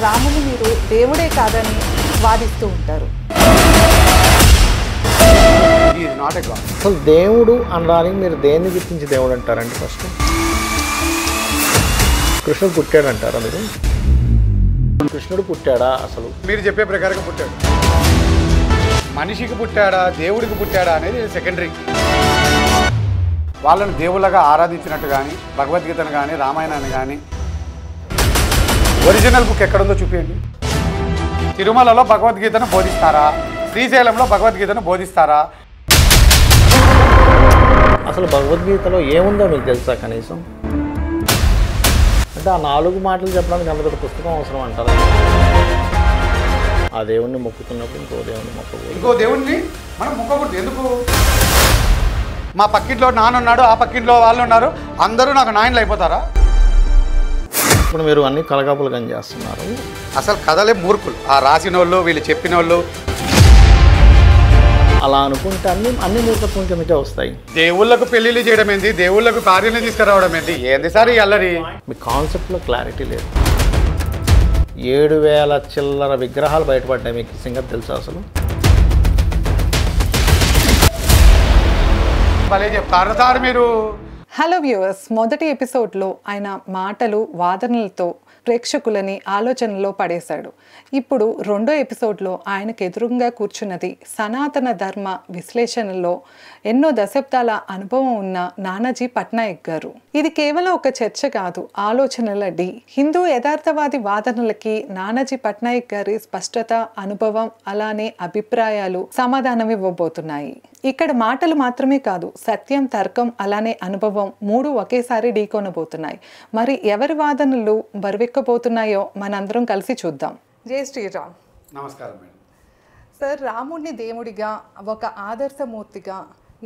రాముని మీరు దేవుడే కాదని వాదిస్తూ ఉంటారు. అసలు దేవుడు అనడానికి మీరు దేన్ని గుర్తించి దేవుడు అంటారండి? ఫస్ట్ కృష్ణుడు పుట్టాడు అంటారా మీరు? కృష్ణుడు పుట్టాడా? అసలు మీరు చెప్పే ప్రకారంగా పుట్టాడు. మనిషికి పుట్టాడా దేవుడికి పుట్టాడా అనేది సెకండరీ. వాళ్ళని దేవుళ్ళగా ఆరాధించినట్టు కానీ భగవద్గీతను కానీ రామాయణాన్ని కానీ ఒరిజినల్ బుక్ ఎక్కడుందో చూపించండి. తిరుమలలో భగవద్గీతను బోధిస్తారా? శ్రీశైలంలో భగవద్గీతను బోధిస్తారా? అసలు భగవద్గీతలో ఏముందో మీకు తెలుసా కనీసం? అంటే ఆ 4 మాటలు చెప్పడానికి అంత పెద్ద పుస్తకం అవసరం అంటారు. ఆ దేవుణ్ణి మొక్కుతున్నప్పుడు ఇంకో దేవుణ్ణి మొక్కకూడదు. ఇంకో దేవుణ్ణి మనం మొక్కకూడదు. ఎందుకు? మా పక్కింట్లో నాన్న ఉన్నాడు, ఆ పక్కింట్లో వాళ్ళు ఉన్నారు, అందరూ నాకు నాయనలు అయిపోతారా? ఇప్పుడు మీరు అన్ని కలగాపులు కానీ చేస్తున్నారు. అసలు కథలే మూర్ఖులు. ఆ రాసిన వాళ్ళు, వీళ్ళు చెప్పిన వాళ్ళు. అలా అనుకుంటే అన్ని మూర్ఖత్వం కిందకే వస్తాయి. దేవుళ్ళకు పెళ్లిళ్ళు చేయడం ఏంది, దేవుళ్ళకు కార్యాన్ని తీసుకురావడం ఏంది? ఏంది సార్ ఈ అల్లరి? మీ కాన్సెప్ట్లో క్లారిటీ లేదు. 7,000 చిల్లర విగ్రహాలు బయటపడ్డాయి. మీకు సంగతి తెలుసా? అసలు భలే చెప్తారు సార్ మీరు. హలో వ్యూవర్స్, మొదటి ఎపిసోడ్లో ఆయన మాటలు వాదనలతో ప్రేక్షకులని ఆలోచనలో పడేశాడు. ఇప్పుడు రెండో ఎపిసోడ్లో ఆయనకు ఎదురుగా కూర్చున్నది సనాతన ధర్మ విశ్లేషణలో ఎన్నో దశాబ్దాల అనుభవం ఉన్న నానాజీ పట్నాయక్ గారు. ఇది కేవలం ఒక చర్చ కాదు, ఆలోచనల డి. హిందూ యథార్థవాది వాదనలకి నానాజీ పట్నాయక్ గారి స్పష్టత, అనుభవం, అలానే అభిప్రాయాలు సమాధానం ఇవ్వబోతున్నాయి. ఇక్కడ మాటలు మాత్రమే కాదు, సత్యం, తర్కం, అలానే అనుభవం 3 ఒకేసారి ఢీకొనబోతున్నాయి. మరి ఎవరి వాదనలు బరువెక్కబోతున్నాయో మనందరం కలిసి చూద్దాం. జై శ్రీరామ్. నమస్కారం మేడం. సార్, రాముడిని దేవుడిగా, ఒక ఆదర్శమూర్తిగా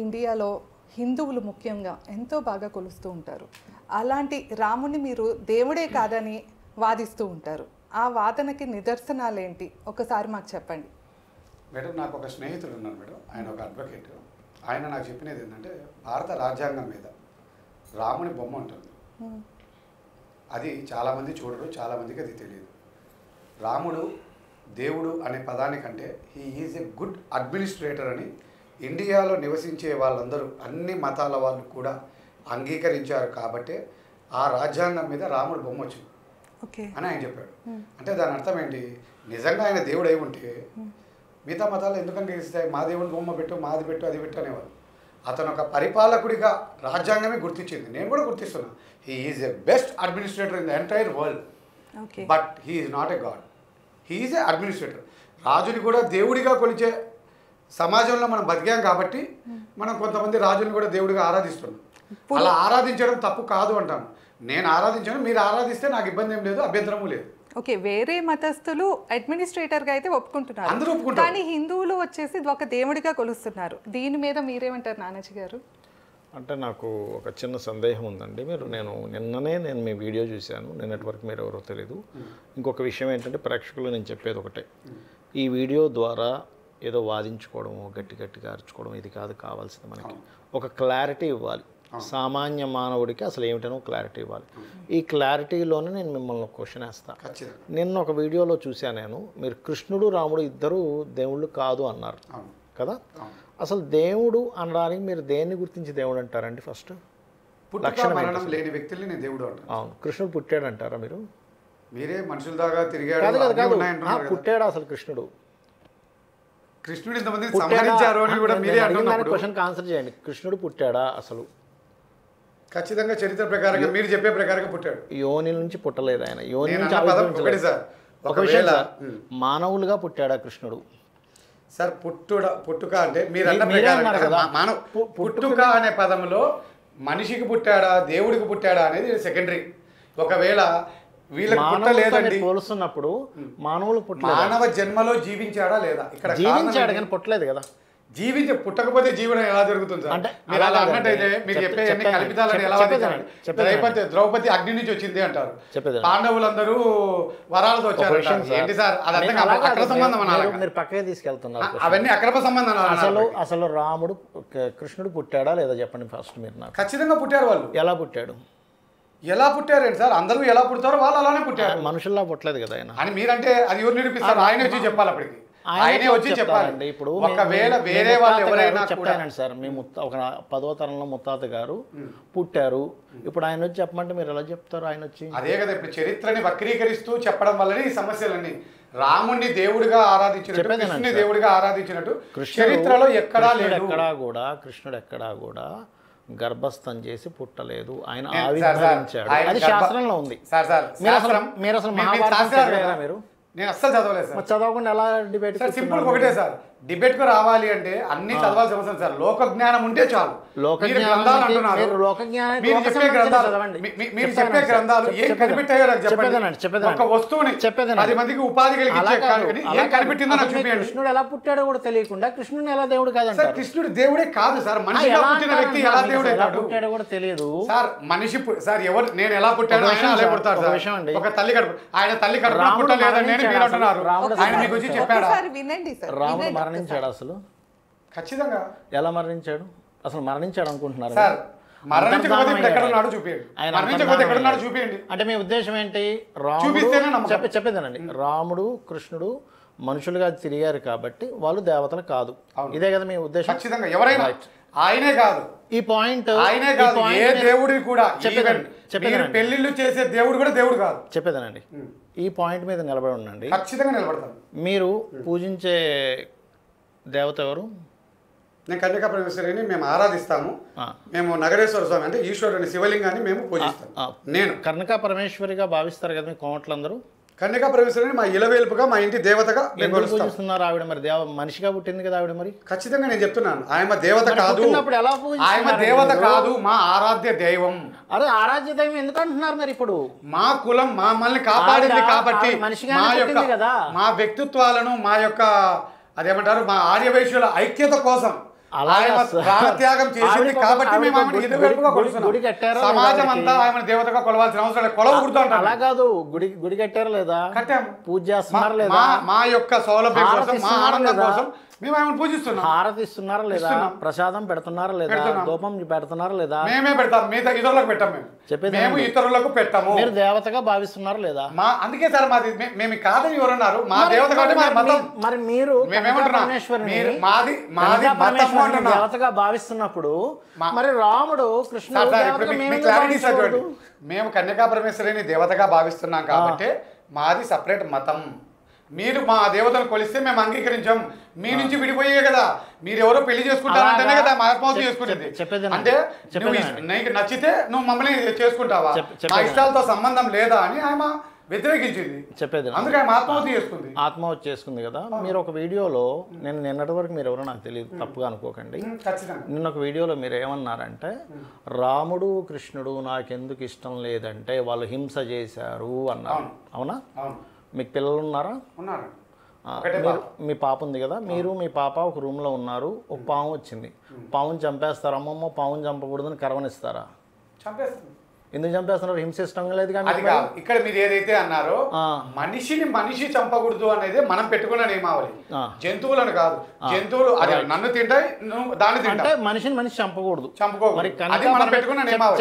ఇండియాలో హిందువులు ముఖ్యంగా ఎంతో బాగా కొలుస్తూ ఉంటారు. అలాంటి రాముడిని మీరు దేవుడే కాదని వాదిస్తూ ఉంటారు. ఆ వాదనకి నిదర్శనాలేంటి ఒకసారి మాకు చెప్పండి. మేడం, నాకు ఒక స్నేహితుడు ఉన్నారు మేడం. ఆయన ఒక అడ్వకేట్. ఆయన నాకు చెప్పినది ఏంటంటే, భారత రాజ్యాంగం మీద రాముని బొమ్మ ఉంటుంది. అది చాలామంది చూడరు, చాలామందికి అది తెలియదు. రాముడు దేవుడు అనే పదానికంటే he is a good administrator అని ఇండియాలో నివసించే వాళ్ళందరూ, అన్ని మతాల వాళ్ళు కూడా అంగీకరించారు. కాబట్టే ఆ రాజ్యాంగం మీద రాముడు బొమ్మ వచ్చింది అని ఆయన చెప్పాడు. అంటే దాని అర్థం ఏంటి? నిజంగా ఆయన దేవుడు అయి ఉంటే మిగతా మతాలు ఎందుకు అంగీకరిస్తాయి? మా దేవుని బొమ్మ పెట్టు, మాది పెట్టు, అది పెట్టు అనేవాళ్ళు. అతను ఒక పరిపాలకుడిగా రాజ్యాంగమే గుర్తించింది. నేను కూడా గుర్తిస్తున్నా. He is a best administrator in the entire world. But he is not a god. He is a administrator. రాజుని కూడా దేవుడిగా కొలిచే సమాజంలో మనం బతికాం కాబట్టి మనం కొంతమంది రాజుని కూడా దేవుడిగా ఆరాధిస్తున్నాం. అలా ఆరాధించడం తప్పు కాదు అంటాను. నేను ఆరాధించాను, మీరు ఆరాధిస్తే నాకు ఇబ్బంది ఏం లేదు, అభ్యంతరము లేదు. ఓకే, వేరే మతస్థులు అడ్మినిస్ట్రేటర్గా అయితే ఒప్పుకుంటున్నారు, అందరూ ఒప్పుకుంటారు. కానీ హిందువులు వచ్చేసి ఒక దేవుడిగా కొలుస్తున్నారు. దీని మీద మీరేమంటారు నానాజీ గారు? అంటే నాకు ఒక చిన్న సందేహం ఉందండి. నిన్ననే మీ వీడియో చూశాను. నిన్నటి వరకు మీరు ఎవరో తెలీదు. ఇంకొక విషయం ఏంటంటే, ప్రేక్షకులు నేను చెప్పేది ఒకటే, ఈ వీడియో ద్వారా ఏదో వాదించుకోవడము, గట్టిగా అరుచుకోవడం ఇది కాదు కావాల్సింది. మనకి ఒక క్లారిటీ ఇవ్వాలి. సామాన్య మానవుడికి అసలు ఏమిటనో క్లారిటీ ఇవ్వాలి. ఈ క్లారిటీలోనే నేను మిమ్మల్ని ఒక క్వశ్చన్ వేస్తాను. నిన్న ఒక వీడియోలో చూశాను నేను, మీరు కృష్ణుడు రాముడు ఇద్దరు దేవుళ్ళు కాదు అన్నారు కదా. అసలు దేవుడు అనడానికి మీరు దేన్ని గుర్తించి దేవుడు అంటారండి? ఫస్ట్ మరణం లేని వ్యక్తుల్ని నేను దేవుడు అంటాను. అవును, కృష్ణుడు పుట్టాడు అంటారా మీరు? మీరే మనుషుల దాకా తిరిగాడు. పుట్టాడు అసలు కృష్ణుడు ఇంతమందిని సంహరించారు అని కూడా మీరే అంటున్నారు. క్వశ్చన్కి ఆన్సర్ చేయండి. కృష్ణుడు పుట్టాడా? అసలు ఖచ్చితంగా చరిత్ర ప్రకారంగా మీరు చెప్పే ప్రకారంగా పుట్టాడు. యోని నుంచి పుట్టలేదు ఆయన. యోని నుంచి ఒక విషయం సార్, మానవులుగా పుట్టాడా కృష్ణుడు? సార్ పుట్టుక అంటే మీరు అన్న ప్రకారం పుట్టుక అనే పదంలో మనిషికి పుట్టాడా దేవుడికి పుట్టాడా అనేది సెకండరీ. ఒకవేళ వీళ్ళకి పుట్టలేదండి పోలుస్తున్నప్పుడు మానవులు మానవ జన్మలో జీవించాడా లేదా? ఇక్కడ జీవించాడు కానీ పుట్టలేదు కదా. పుట్టకపోతే జీవనం ఎలా జరుగుతుంది సార్? అంటే మీరు అలా అన్నట్టయితే మీరు చెప్పే అన్ని కల్పితాలని ఎలా వాదించారు? ద్రౌపది అగ్ని నుంచి వచ్చింది అంటారు, పాండవులందరూ వరాలతో వచ్చారు. ఏంటి సార్ అది? అక్రమ సంబంధం అనాలి. మీరు పక్కనే తీసుకెళ్తున్నారు. అవన్నీ అక్రమ సంబంధం. అసలు రాముడు కృష్ణుడు పుట్టాడా లేదా చెప్పండి ఫస్ట్ మీరు నాకు. ఖచ్చితంగా పుట్టారు వాళ్ళు. ఎలా పుట్టాడు? ఎలా పుట్టారండి సార్? అందరూ ఎలా పుడతారో వాళ్ళు అలానే పుట్టారు. మనుషుల్లా పుట్టలేదు కదా ఆయన. అని మీరంటే అది ఎవరు నిరూపిస్తారు? ఆయన వచ్చి చెప్పాలి అప్పటికి, ఆయనే వచ్చి చెప్పాలండి. ఇప్పుడు ఒకవేళ వేరే వాళ్ళు ఎవరైనా చెప్తానండి సార్, మీ ఒక 10వ తరంలో ముత్తాత గారు పుట్టారు, ఇప్పుడు ఆయన వచ్చి చెప్పమంటే మీరు ఎలా చెప్తారు? ఆయన వచ్చి అదే కదా, ఇప్పుడు చరిత్రని వక్రీకరిస్తూ చెప్పడం వల్లనే ఈ సమస్యలన్నీ. రాముణ్ణి దేవుడిగా ఆరాధించినట్టు, కృష్ణుని దేవుడిగా ఆరాధించినట్టు చరిత్రలో కృష్ణుడు ఎక్కడా కూడా గర్భస్థం చేసి పుట్టలేదు, ఆయన ఆవిర్భవించాడు. అది శాస్త్రంలో ఉంది. మీరు అసలు మహాభారతం మీరు నేను అస్సలు చదవలేదు సార్. చదవకుండా ఎలా డిబేట్? సింపుల్ ఒకటే సార్, డిబేట్ కు రావాలి అంటే అన్ని చదవాల్సిన అవసరం సార్. లోక జ్ఞానం ఉంటే చాలు. గ్రంథాలు అంటున్నారు, మీరు చెప్పే గ్రంథాలు ఏం కనిపెట్టాయో నాకు చెప్పండి. ఒక వస్తువుని 10 మందికి ఉపాధి కలిగించే ఏం కనిపెట్టిందో నాకు చూపించండి. కృష్ణుడు ఎలా పుట్టాడో కూడా తెలియకుండా కృష్ణుడు ఎలా దేవుడు కాదండి సార్? కృష్ణుడు దేవుడే కాదు సార్, మనిషిగా పుట్టిన వ్యక్తి ఎలా దేవుడే పుట్టాడో కూడా తెలియదు సార్. మనిషి సార్ ఎవరు, నేను ఎలా పుట్టాను ఆయన అలా పుడతాడు సార్. ఒక తల్లి కడుపు, ఆయన తల్లి కడుపు పుట్టలేదని నేను మీరు అంటున్నారు. ఆయన మీకు వచ్చి చెప్పాడా? రాముడు మరణించాడు అసలు? ఖచ్చితంగా. ఎలా మరణించాడు? అసలు మరణించాడు అనుకుంటున్నారు సార్? మరణించకపోతే ఇప్పుడు ఎక్కడ ఉన్నాడో చూపించండి. మరణించకపోతే ఎక్కడ ఉన్నాడో చూపించండి. అంటే మీ ఉద్దేశం ఏంటి? చెప్పేదేనండి, రాముడు కృష్ణుడు మనుషులుగా తిరిగారు కాబట్టి వాళ్ళు దేవతలు కాదు, ఇదే కదా మీ ఉద్దేశం? ఖచ్చితంగా. ఎవరైనా ఆయనే కాదు, ఈ పాయింట్ ఆయనే కాదు, ఏ దేవుడి కూడా పెళ్లిళ్ళు చేసే దేవుడు కూడా దేవుడు కాదు. చెప్పేదేనండి, ఈ పాయింట్ మీద నిలబడి ఉండండి. ఖచ్చితంగా నిలబడతాను. మీరు పూజించే దేవత ఎవరు? నేను కన్యకా పరమేశ్వరిని మేము ఆరాధిస్తాము. మేము నగరేశ్వర స్వామి అంటే ఈశ్వరుని శివలింగాన్ని మేము పూజిస్తాం. నేను కన్యకా పరమేశ్వరిగా భావిస్తారు కదా మీ కోమట్లందరూ? కన్యకా పరమేశ్వరిని మా ఇలవేల్పుగా, మా ఇంటి దేవతగా పూజిస్తున్నారు. ఆవిడ మరి మనిషిగా పుట్టింది కదా ఆవిడ. మరి ఖచ్చితంగా నేను చెప్తున్నాను, ఆయన దేవత కాదు. ఆయన దేవత కాదు, మా ఆరాధ్య దైవం. అరే ఆరాధ్య దైవం ఎందుకు అంటున్నారు మరి? ఇప్పుడు మా కులం మమ్మల్ని కాపాడింది కాబట్టి మా వ్యక్తిత్వాలను, మా యొక్క అదేమంటారు, మా ఆర్యవైశ్యుల ఐక్యత కోసం ప్రాణత్యాగం చేసింది కాబట్టి మేము ఆమెను ఇరువైపుగా కొలుస్తున్నాం. సమాజం అంతా ఆమెను దేవతగా కొలవాల్సిన అవసరం లేదు. కొలవకూడదు అంటారు. అలా కాదు, గుడి కట్టారా లేదా? కట్టాము. పూజ చేస్తున్నారా లేదా? మా యొక్క సౌలభ్యం కోసం, మా ఆనందం కోసం మేము ఆమెను పూజిస్తున్నాం. హారతి ఇస్తున్నారా లేదా? ప్రసాదం పెడుతున్నారా లేదా? దూపం పెడుతున్నారా లేదా? మేమే పెడతాం, మిగతా ఇతరులకు పెట్టాం. మేము ఇతరులకు పెట్టాము. మీరు దేవతగా భావిస్తున్నారా లేదా? అందుకే సార్ మాది మేము కాదని ఎవరన్నారు? మా దేవత కాబట్టి మరి మీరు దేవతగా భావిస్తున్నప్పుడు మరి రాముడు కృష్ణుడు మేము కన్యకా పరమేశ్వరిని దేవతగా భావిస్తున్నాం కాబట్టి మాది సపరేట్ మతం. మీరు మా దేవతను కొలిస్తే మేము అంగీకరించాం. మీ నుంచి విడిపోయే కదా, మీరు ఎవరో పెళ్లి చేసుకుంటారంటేనే కదా మా ఆత్మహత్య చేసుకునేది. అంటే నీకు నచ్చితే నువ్వు మమ్మల్ని చేసుకుంటావా, మా ఇష్టాలతో సంబంధం లేదా అని ఆమె వ్యతిరేకించింది. చెప్పేది అందుకే ఆమె ఆత్మహత్య చేసుకుంది. ఆత్మహత్య చేసుకుంది కదా. మీరు ఒక వీడియోలో, నేను నిన్నటి వరకు మీరు ఎవరో నాకు తెలియదు, తప్పుగా అనుకోకండి, నిన్న ఒక వీడియోలో మీరు ఏమన్నారంటే రాముడు కృష్ణుడు నాకెందుకు ఇష్టం లేదంటే వాళ్ళు హింస చేశారు అన్నారు. అవునా? మీకు పిల్లలు ఉన్నారా? మీ పాప ఉంది కదా, మీరు మీ పాప ఒక రూమ్లో ఉన్నారు, ఒక పాము వచ్చింది, పావుని చంపేస్తారు. అమ్మమ్మ పావుని చంపకూడదని కరవనిస్తారా? చంపేస్తుంది. ఎందుకు చంపేస్తున్నారు? హింసిష్టం లేదు కానీ ఇక్కడ మీరు ఏదైతే అన్నారో మనిషిని మనిషి చంపకూడదు అనేది మనం పెట్టుకున్న నియమావళి. జంతువులను కాదు, జంతువులు అది నన్ను తింటాయి, నువ్వు దాన్ని తింటాయి. మనిషిని మనిషి చంపకూడదు.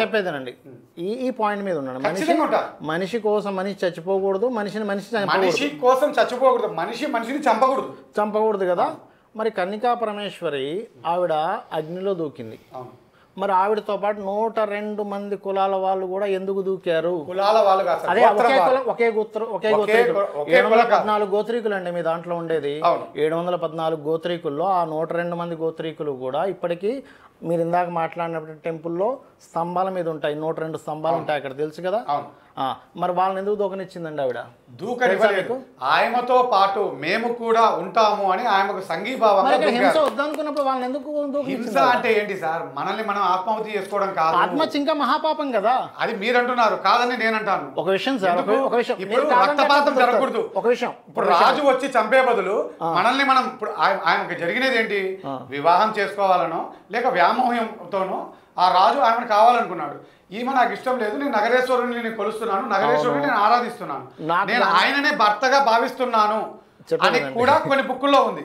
చెప్పేదేనండి, ఈ పాయింట్ మీద ఉన్నాడు. మనిషి కోసం మనిషి చచ్చిపోకూడదు, మనిషి కోసం చచ్చిపోకూడదు, మనిషిని చంపకూడదు కదా. మరి కన్యకా పరమేశ్వరి ఆవిడ అగ్నిలో దూకింది. మరి ఆవిడతో పాటు 102 మంది కులాల వాళ్ళు కూడా ఎందుకు దూకారు? కులాల వాళ్ళు అదే ఒకే గోత్రీకులు 714 గోత్రీకులు అండి మీ దాంట్లో ఉండేది. 714 గోత్రీకుల్లో ఆ 102 మంది గోత్రీకులు కూడా ఇప్పటికీ మీరు ఇందాక మాట్లాడినప్పుడు టెంపుల్లో స్తంభాల మీద ఉంటాయి, 102 స్తంభాలు ఉంటాయి అక్కడ, తెలుసు కదా. మరి వాళ్ళని ఎందుకు దూకనిచ్చిందండి ఆవిడ? దూకనివ్వలేదు. ఆయనతో పాటు మేము కూడా ఉంటాము అని ఆయనకు సంఘీభావంగా. హింస వద్దనుకున్నప్పుడు వాళ్ళని ఎందుకు? హింస అంటే ఏంటి సార్? మనల్ని మనం ఆత్మహత్య చేసుకోవడం కాదు. ఆత్మహత్య ఇంకా మహాపాపం కదా. అది మీరు అంటున్నారు, కాదని నేను అంటాను. ఒక విషయం సార్, ఒక విషయం, ఇప్పుడు రక్తపాతం జరగకూడదు. ఒక విషయం, ఇప్పుడు రాజు వచ్చి చంపే బదులు మనల్ని మనం ఇప్పుడు ఆయనకు జరిగినది ఏంటి? వివాహం చేసుకోవాలనో లేక వ్యామోహంతోనో ఆ రాజు ఆమెను కావాలనుకున్నాడు. ఈమె నాకు ఇష్టం లేదు, నేను నగరేశ్వరుని నేను కొలుస్తున్నాను, నగరేశ్వరుని నేను ఆరాధిస్తున్నాను, నేను ఆయననే భర్తగా భావిస్తున్నాను అని కూడా కొన్ని బుక్కుల్లో ఉంది.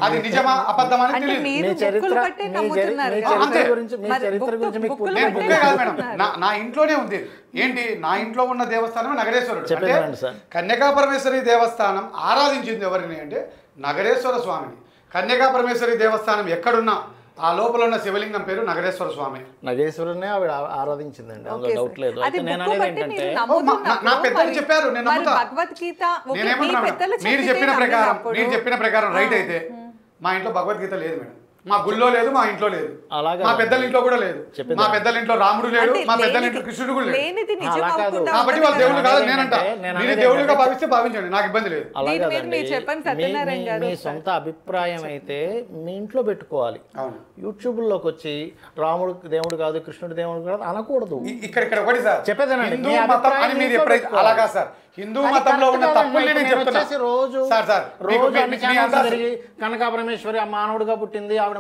అది నిజమా అబద్ధమా అని అంటే తెలియదు. మీరు మీ చరిత్ర- బుక్కులు బట్టే మీ నమ్ముతున్నారు మీ కదా. చరిత్ర అంతే. గురించి మీ మరి చరిత్ర గురించి మీకు బుక్కులు నేను బట్టే బుక్కే కాదు మేడం, నమ్ముతున్నారు. నా ఇంట్లోనే ఉంది. ఏంటి, నా ఇంట్లో ఉన్న దేవస్థానం నగరేశ్వరుడు. అంటే చెప్పేదండి సార్. కన్యకా పరమేశ్వరి దేవస్థానం ఆరాధించింది ఎవరిని అంటే నగరేశ్వర స్వామిని. కన్యకా పరమేశ్వరి దేవస్థానం ఎక్కడున్నా ఆ లోపల ఉన్న శివలింగం పేరు నగరేశ్వర స్వామి. నగేశ్వరునే ఆవిడ ఆరాధించిందండి, అందులో ఓకే డౌట్ లేదు. అది అయితే నేను బుక్కు అనేది బట్టి ఏంటంటే మీరు నా నమ్ముతున్నప్పుడు పెద్దలు మరి- చెప్పారు, నేను మరి నమ్ముతా. భగవద్గీత ఓకే, మీ నేనేమంటున్నా పెద్దలు మీరు చెప్పితే చెప్పిన ప్రకారం నమ్మినప్పుడు- మీరు చెప్పిన ప్రకారం రైట్ అయితే మా ఇంట్లో భగవద్గీత లేదు మేడం. మా గుళ్ళో లేదు, మా ఇంట్లో లేదు, అలాగే మా పెద్దల ఇంట్లో కూడా లేదు. చెప్పేది మా పెద్దల ఇంట్లో రాముడు లేడు, అంటే మా పెద్దల లేనిది- ఇంట్లో కృష్ణుడు కూడా లేడు. లేనిది నిజం అలా కాదు. అవ్వకుండా కాబట్టి ఉండదు వాళ్ళు దేవుళ్ళు కదా. కాదు నేనంట. నేను మీరు అనేది దేవుళ్ళుగా ఏంటంటే- భావిస్తే భావించండి, నాకు ఇబ్బంది లేదు. అలా దీని మీద కాదండి. మీరు చెప్పండి మీ- సత్యనారాయణ మీ- గారు మీ ఒకసారి. సొంత అభిప్రాయం అయితే మీ ఇంట్లో పెట్టుకోవాలి. అవును. యూట్యూబ్లోకి వచ్చి రాముడు దేవుడు కాదు, కృష్ణుడు దేవుడు కాదు అనకూడదు. ఇక్కడ ఒకటి సార్, చెప్పేదేనండి. హిందూ మీ మతం అభిప్రాయం అని మీరు ఇంట్లో ఎప్పుడైతే పెట్టుకోవాలి. అలాగా సార్, హిందూ అది మతంలో ఉన్న కరెక్ట్ తప్పుల్ని కాదండి. నేను నేను చెప్తున్నా. వచ్చేసి రోజు మీకు అన్ని మీ ఛానల్స్ అంతా తిరిగి కనకా పరమేశ్వరి ఆ మానవుడిగా పుట్టింది, ఆవిడ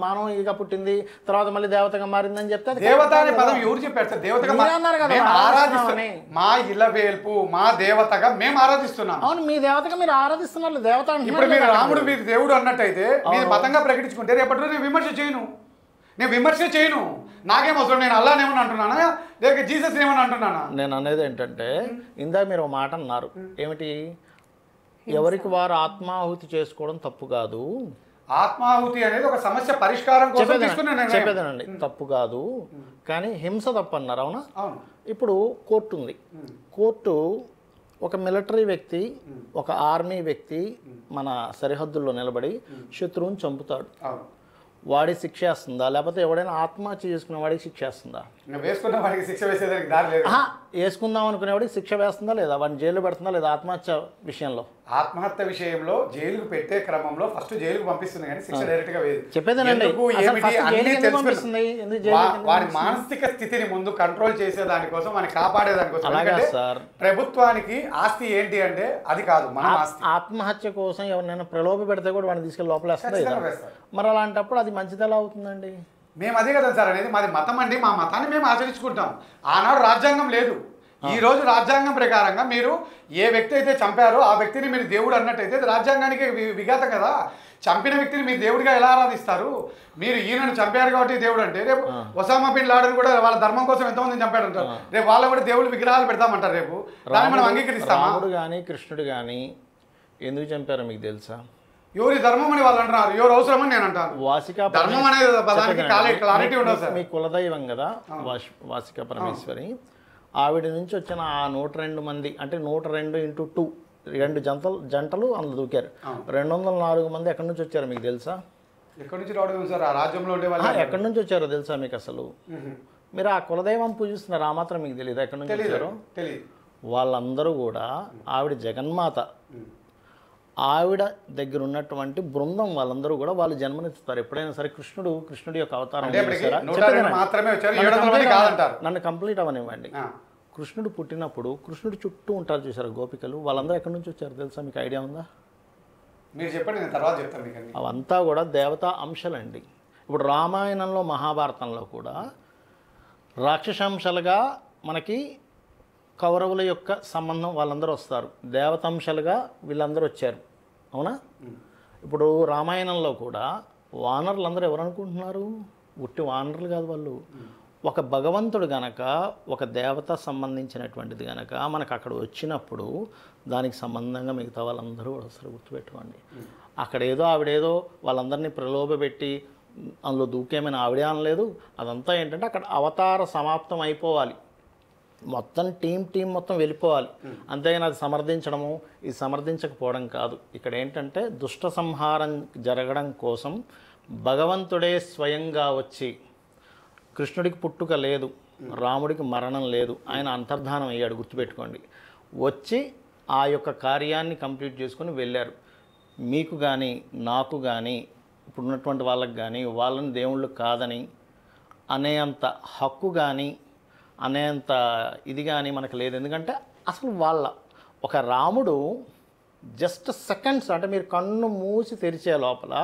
మానవుడిగా పుట్టింది, తర్వాత మళ్ళీ దేవతగా మారిందని చెప్తే అది దేవత కరెక్ట్ అనే కాదు పదం కదా. ఎవరు చెప్పారు సార్? దేవతగా మీరే అన్నారు కదా, మేము ఆరాధిస్తున్నామని. మా ఇలవేల్పు మా దేవతగా మేము ఆరాధిస్తున్నాం. అవును, మీ దేవతగా మీరు ఆరాధిస్తున్నారు, దేవత అంటున్నారు ఇప్పుడు మీరు కదా. రాముడు మీరు దేవుడు అన్నట్టయితే మీరు మతంగా ప్రకటించుకుంటే రేపటి రోజు నేను విమర్శ చేయను. నాకేం అవసరం, నేను అల్లానేమని అంటున్నానా లేక జీసస్ ఏమని అంటున్నానా? నేను అనేది ఏంటంటే ఇందాక మీరు ఒక మాట అన్నారు, ఏమిటి, ఎవరికి వారు ఆత్మాహుతి చేసుకోవడం తప్పు కాదు. ఆత్మాహుతి అనేది ఒక సమస్య పరిష్కారం కోసం తీసుకునే నిర్ణయం. చెప్పేదేనండి, తప్పు కాదు, కానీ హింస తప్పు అన్నారు. అవునా? అవును. ఇప్పుడు కోర్టు ఉంది. కోర్టు ఒక మిలిటరీ వ్యక్తి, ఒక ఆర్మీ వ్యక్తి మన సరిహద్దుల్లో నిలబడి శత్రువుని చంపుతాడు. అవును. వాడికి శిక్ష వేస్తుందా, లేకపోతే ఎవడైనా ఆత్మహత్య చేసుకున్న వాడికి శిక్ష వేస్తుందా? ఇంకా వేసుకున్న వాడికి శిక్ష వేసేదానికి దారి లేదు. వేసుకుందాం అనుకునేవాడికి శిక్ష వేస్తుందా లేదా? వాడిని జైలు పెడుతుందా లేదా? ఆత్మహత్య విషయంలో ఆత్మహత్య విషయంలో జైలుకు పెట్టే క్రమంలో ఫస్ట్ జైలుకు పంపిస్తుంది కానీ శిక్ష డైరెక్ట్ గా వేయదు. చెప్పేదేనండి. ఎందుకు, అసలు ఏమిటి first అన్నీ జైలుకి ఎందుకు తెలుసుకుని పంపిస్తుంది? ఎందుకు జైలుకి ఎందుకు వాడి పంపిస్తుంది? మానసిక స్థితిని ముందు కంట్రోల్ చేసే దానికోసం వాడిని కాపాడేదానికోసం. అలాగా ఎందుకంటే సార్. ప్రభుత్వానికి ఆస్తి ఏంటి అంటే అది కాదు, మన ఆస్తి. ఆత్మహత్య కోసం ఎవరినైనా ప్రలోభ పెడితే కూడా వాడిని తీసుకెళ్ళి లోపలేస్తుందా? ఖచ్చితంగా లేదా? వేస్తారు. మరి అలాంటప్పుడు అది మంచిది ఎలా అవుతుందండి? మేము అదే కదా సార్ అనేది, మాది మతం అండి, మా మతాన్ని మేము ఆచరించుకుంటాం. ఆనాడు రాజ్యాంగం లేదు, ఈ రోజు రాజ్యాంగం ప్రకారంగా మీరు ఏ వ్యక్తి అయితే చంపారో ఆ వ్యక్తిని మీరు దేవుడు అన్నట్టయితే అది రాజ్యాంగానికి విఘాతం కదా. చంపిన వ్యక్తిని మీరు దేవుడిగా ఎలా ఆరాధిస్తారు? మీరు ఈయనను చంపారు కాబట్టి దేవుడు అంటే, రేపు ఒసామా బిన్ లాడెన్ కూడా వాళ్ళ ధర్మం కోసం ఎంతమందిని చంపాడు అంటారు, రేపు వాళ్ళు కూడా దేవుడు విగ్రహాలు పెడతామంటారు. రేపు దాన్ని మనం అంగీకరిస్తామా? రాముడు కానీ కృష్ణుడు కానీ ఎందుకు చంపారో మీకు తెలుసా? ఎవరి ధర్మం అని వాళ్ళు అంటున్నారు, ఎవరు అవసరం అని నేను అంటాను. వాసికా ధర్మం అనేది పదానికి క్లారిటీ ఉండదు సార్. మీ కులదైవం కదా వాసికా పరమేశ్వరి. ఆవిడ నుంచి వచ్చిన ఆ 102 మంది, అంటే 102 × 2 2 జంటలు అందులో దూకారు. 204 మంది ఎక్కడి నుంచి వచ్చారో మీకు తెలుసా? ఎక్కడి నుంచి రావడం సార్? ఆ రాజ్యంలో ఉండే వాళ్ళు ఎక్కడి నుంచి వచ్చారో తెలుసా మీకు? అసలు మీరు ఆ కులదైవం పూజిస్తున్నారు, ఆ మాత్రం మీకు తెలియదు ఎక్కడి నుంచి వచ్చారో? తెలియదు. వాళ్ళందరూ కూడా ఆవిడ జగన్మాత, ఆవిడ దగ్గర ఉన్నటువంటి బృందం వాళ్ళందరూ కూడా వాళ్ళు జన్మనిస్తారు. ఎప్పుడైనా సరే కృష్ణుడి యొక్క అవతారం మాత్రమే వచ్చారు, 700 మంది కాదంటారు. నన్ను కంప్లీట్ అవనివ్వండి. కృష్ణుడు పుట్టినప్పుడు కృష్ణుడు చుట్టూ ఉంటారు చూసారు గోపికలు, వాళ్ళందరూ ఎక్కడి నుంచి వచ్చారు తెలుసా? మీకు ఐడియా ఉందా? మీరు చెప్పండి, నేను తర్వాత చెప్తాను మీకు. అవంతా కూడా దేవతా అంశాలండి. ఇప్పుడు రామాయణంలో మహాభారతంలో కూడా రాక్షసాంశాలుగా మనకి కౌరవుల యొక్క సంబంధం వాళ్ళందరూ వస్తారు, దేవతాంశాలుగా వీళ్ళందరూ వచ్చారు. అవునా? ఇప్పుడు రామాయణంలో కూడా వానరులు అందరూ ఎవరు అనుకుంటున్నారు? ఉట్టి వానరులు కాదు వాళ్ళు. ఒక భగవంతుడు గనక, ఒక దేవత సంబంధించినటువంటిది గనక మనకు అక్కడ వచ్చినప్పుడు దానికి సంబంధంగా మిగతా వాళ్ళందరూ కూడా వస్తారు. గుర్తుపెట్టుకోండి. అక్కడ ఏదో ఆవిడేదో వాళ్ళందరినీ ప్రలోభపెట్టి అందులో దూకేమైనా ఆవిడే అనలేదు. అదంతా ఏంటంటే అక్కడ అవతార సమాప్తం అయిపోవాలి, మొత్తం టీం మొత్తం వెళ్ళిపోవాలి. అంతేగాని అది సమర్థించడము, ఇది సమర్థించకపోవడం కాదు. ఇక్కడ ఏంటంటే దుష్ట సంహారం జరగడం కోసం భగవంతుడే స్వయంగా వచ్చి, కృష్ణుడికి పుట్టుక లేదు, రాముడికి మరణం లేదు, ఆయన అంతర్ధానం అయ్యాడు. గుర్తుపెట్టుకోండి. వచ్చి ఆ యొక్క కార్యాన్ని కంప్లీట్ చేసుకొని వెళ్ళారు. మీకు కానీ నాకు కానీ ఇప్పుడున్నటువంటి వాళ్ళకి కానీ వాళ్ళని దేవుళ్ళు కాదని అనేంత హక్కు కానీ అనేంత ఇది కానీ మనకు లేదు. ఎందుకంటే అసలు ఒక రాముడు జస్ట్ సెకండ్స్, అంటే మీరు కన్ను మూసి తెరిచే లోపల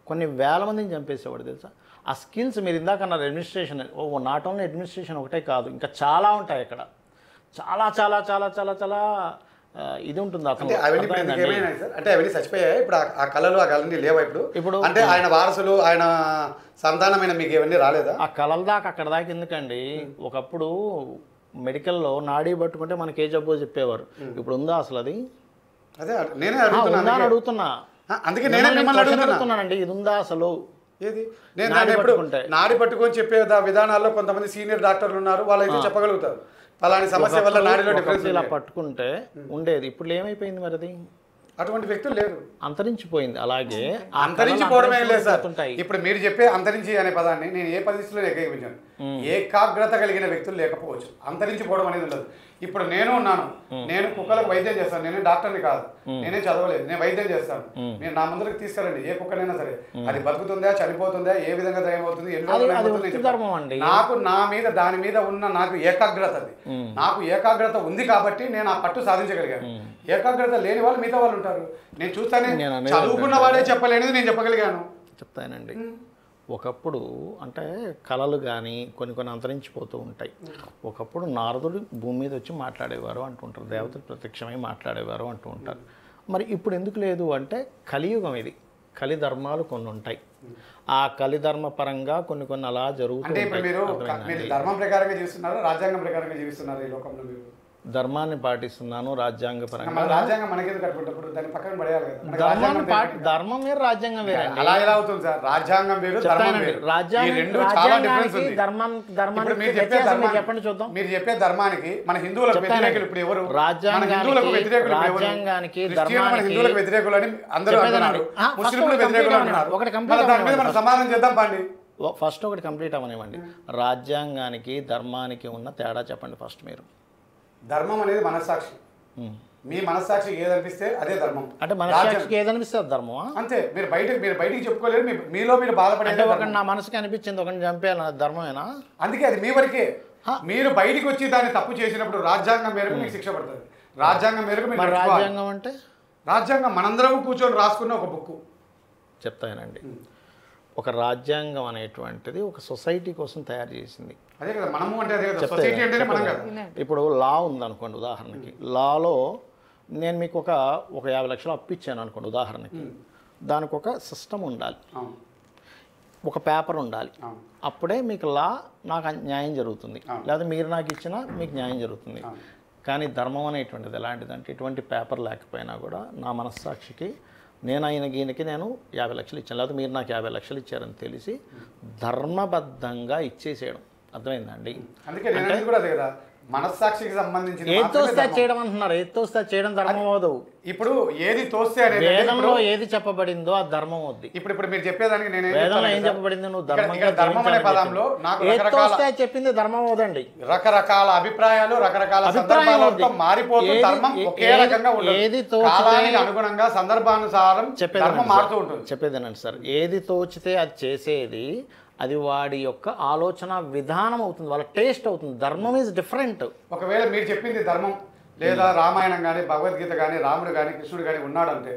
కొన్ని వేల మందిని చంపేసేవాడు తెలుసా? ఆ స్కిల్స్ మీరు ఇందాక అన్నారు, అడ్మినిస్ట్రేషన్. నాట్ ఓన్లీ అడ్మినిస్ట్రేషన్ ఒకటే కాదు, ఇంకా చాలా ఉంటాయి అక్కడ. చాలా చాలా చాలా చాలా చాలా ఇది ఉంటుంది అంటే అవన్నీ ఇప్పుడు ఎందుకు ఏమైనాయి సార్? అంటే అవన్నీ చచ్చిపోయాయి ఇప్పుడు, ఆ కళలు ఆ కళని లేవా ఇప్పుడు? అంటే ఆయన వారసులు ఆయన సంతానమైన మీకు ఇవన్నీ రాలేదా? ఆ కళల దాకా అక్కడ దాకా ఎందుకండి? ఒకప్పుడు మెడికల్లో నాడీ పట్టుకుంటే మనకి ఏ జబ్బో చెప్పేవారు. ఇప్పుడు ఉందా అసలు అది? అదే నేనే అడుగుతున్నా. అందుకే నేనే మిమ్మల్ని అడుగుతున్నానండి, ఇది ఉందా అసలు? ఏది నేను ఎప్పుడు నాడి పట్టుకొని చెప్పే విధానాల్లో కొంతమంది సీనియర్ డాక్టర్లు ఉన్నారు, వాళ్ళు అయితే చెప్పగలుగుతారు అలాంటి సమస్య వల్ల నాడిలో డిఫరెన్స్ ఇలా పట్టుకుంటే ఉండేది. ఇప్పుడు ఏమైపోయింది మరి అది? అటువంటి వ్యక్తులు లేరు, అంతరించిపోయింది. అలాగే అంతరించిపోవడమే లేదు సార్. ఇప్పుడు మీరు చెప్పే అంతరించి అనే పదాన్ని నేను ఏ పరిస్థితిలో ఏకీపించాను. ఏకాగ్రత కలిగిన వ్యక్తులు లేకపోవచ్చు, అంతరించిపోవడం అనేది ఉండదు. ఇప్పుడు నేను ఉన్నాను, నేను కుక్కలకు వైద్యం చేస్తాను, నేనే డాక్టర్ని కాదు, నేనే చదవలేదు, నేను వైద్యం చేస్తాను. నేను నా ముందరికి తీసుకురండి ఏ కుక్కనైనా సరే, అది బతుకుతుందా చనిపోతుందా ఏ విధంగా దయమవుతుంది నాకు నా మీద దాని మీద ఉన్న నాకు ఏకాగ్రత, అది నాకు ఏకాగ్రత ఉంది కాబట్టి నేను ఆ పట్టు సాధించగలిగాను. ఏకాగ్రత లేని వాళ్ళు మిగతా వాళ్ళు ఉంటారు. నేను చూస్తానే చదువుకున్న వాడే చెప్పలేనిది నేను చెప్పగలిగాను. చెప్తానండి, ఒకప్పుడు అంటే కళలు కానీ కొన్ని అంతరించిపోతూ ఉంటాయి. ఒకప్పుడు నారదుడు భూమి మీద వచ్చి మాట్లాడేవారు అంటుంటారు, దేవతలు ప్రత్యక్షమై మాట్లాడేవారు అంటూ ఉంటారు. మరి ఇప్పుడు ఎందుకు లేదు అంటే కలియుగం ఇది, కలి ధర్మాలు కొన్ని ఉంటాయి. ఆ కలి ధర్మ పరంగా కొన్ని అలా జరుగుతుంది. మీరు ధర్మం ప్రకారంగా జీవిస్తున్నారు, రాజ్యాంగం ప్రకారంగా జీవిస్తున్నారు ఈ లోకంలో? మీరు ధర్మాన్ని పాటిస్తున్నాను, రాజ్యాంగ పరంగా. రాజ్యాంగం మనకేందుకు కట్టుకుంటప్పుడు దాన్ని పక్కన పడేయాలి కదా. ధర్మం వేరు రాజ్యాంగం వేరే. అలా ఎలా అవుతుంది సార్? రాజ్యాంగం వేరు ధర్మం వేరు, చాలా డిఫరెన్స్ ఉంది. చెప్పండి చూద్దాం. మీరు చెప్పే ధర్మానికి మన హిందువులకు వ్యతిరేకులు ఇప్పుడు ఎవరు? రాజ్యాంగానికి హిందువులకు వ్యతిరేకులు అని అందరూ అంటున్నారు, ముస్లింలు వ్యతిరేకులు అంటున్నారు. దాని మీద మనం సమాధానం చేద్దాం పండి. ఫస్ట్ ఒకటి కంప్లీట్ అవ్వనివ్వండి. రాజ్యాంగానికి ధర్మానికి ఉన్న తేడా చెప్పండి ఫస్ట్ మీరు. ధర్మం అనేది మనస్సాక్షి, మీ మనస్సాక్షి ఏదనిపిస్తే అదే ధర్మం. అంటే మనస్సాక్షికి ఏదనిపిస్తే ధర్మం అంతే. మీరు బయటికి చెప్పుకోలేరు, మీలో మీరు బాధపడే ఒకటి నా మనసుకి అనిపించింది ఒకటి చంపేయాలి, ధర్మమేనా? అందుకే అది మీ వరకే. మీరు బయటికి వచ్చి దాన్ని తప్పు చేసినప్పుడు రాజ్యాంగం మేరకు మీకు శిక్ష పడుతుంది. రాజ్యాంగం మేరకు మీరు రాజ్యాంగం అంటే రాజ్యాంగం మనందరం కూర్చొని రాసుకున్న ఒక బుక్. చెప్తానండి, ఒక రాజ్యాంగం అనేటువంటిది ఒక సొసైటీ కోసం తయారు చేసింది. అదే కదా మనము అంటే, అదే కదా సొసైటీ అంటేనే మనం కదా. ఇప్పుడు లా ఉందనుకోండి, ఉదాహరణకి లాలో నేను మీకు ఒక 50 లక్షలు అప్పు ఇచ్చాను అనుకోండి ఉదాహరణకి, దానికి ఒక సిస్టమ్ ఉండాలి, ఒక పేపర్ ఉండాలి, అప్పుడే మీకు లా నాకు న్యాయం జరుగుతుంది. లేదా మీరు నాకు ఇచ్చినా మీకు న్యాయం జరుగుతుంది. కానీ ధర్మం అనేటువంటిది ఎలాంటిదంటే ఎటువంటి పేపర్ లేకపోయినా కూడా నా మనస్సాక్షికి నేను ఈయనకి నేను 50 లక్షలు ఇచ్చాను, లేకపోతే మీరు నాకు 50 లక్షలు ఇచ్చారని తెలిసి ధర్మబద్ధంగా ఇచ్చేసేయడం. అర్థమైందండి? అందుకే నేను కూడా అదే కదా, మనస్సాక్షికి సంబంధించి ఏది తోస్తే చేయడం అంటున్నారు. ఏది తోస్తే చేయడం ధర్మం అవదు. ఇప్పుడు ఏది తోస్తే అనేది వేదంలో ఏది చెప్పబడిందో ఆ ధర్మం అవుద్ది. ఇప్పుడు మీరు చెప్పేదానికి నేను వేదంలో ఏం చెప్పబడింది? నువ్వు ధర్మం అనే పదంలో నాకు చెప్పింది ధర్మం అవదండి. రకరకాల అభిప్రాయాలు రకరకాల సందర్భాలతో మారిపోతూ ధర్మం ఒకే రకంగా ఉండదు. కాలానికి అనుగుణంగా సందర్భానుసారం ధర్మం మారుతూ ఉంటుంది. చెప్పేదేనండి సార్, ఏది తోచితే అది చేసేది, అది వాడి యొక్క ఆలోచన విధానం అవుతుంది, వాళ్ళ టేస్ట్ అవుతుంది. ధర్మం ఈజ్ డిఫరెంట్. ఒకవేళ మీరు చెప్పింది ధర్మం లేదా రామాయణం కానీ భగవద్గీత కానీ రాముడు కానీ కృష్ణుడు కానీ ఉన్నాడంటే,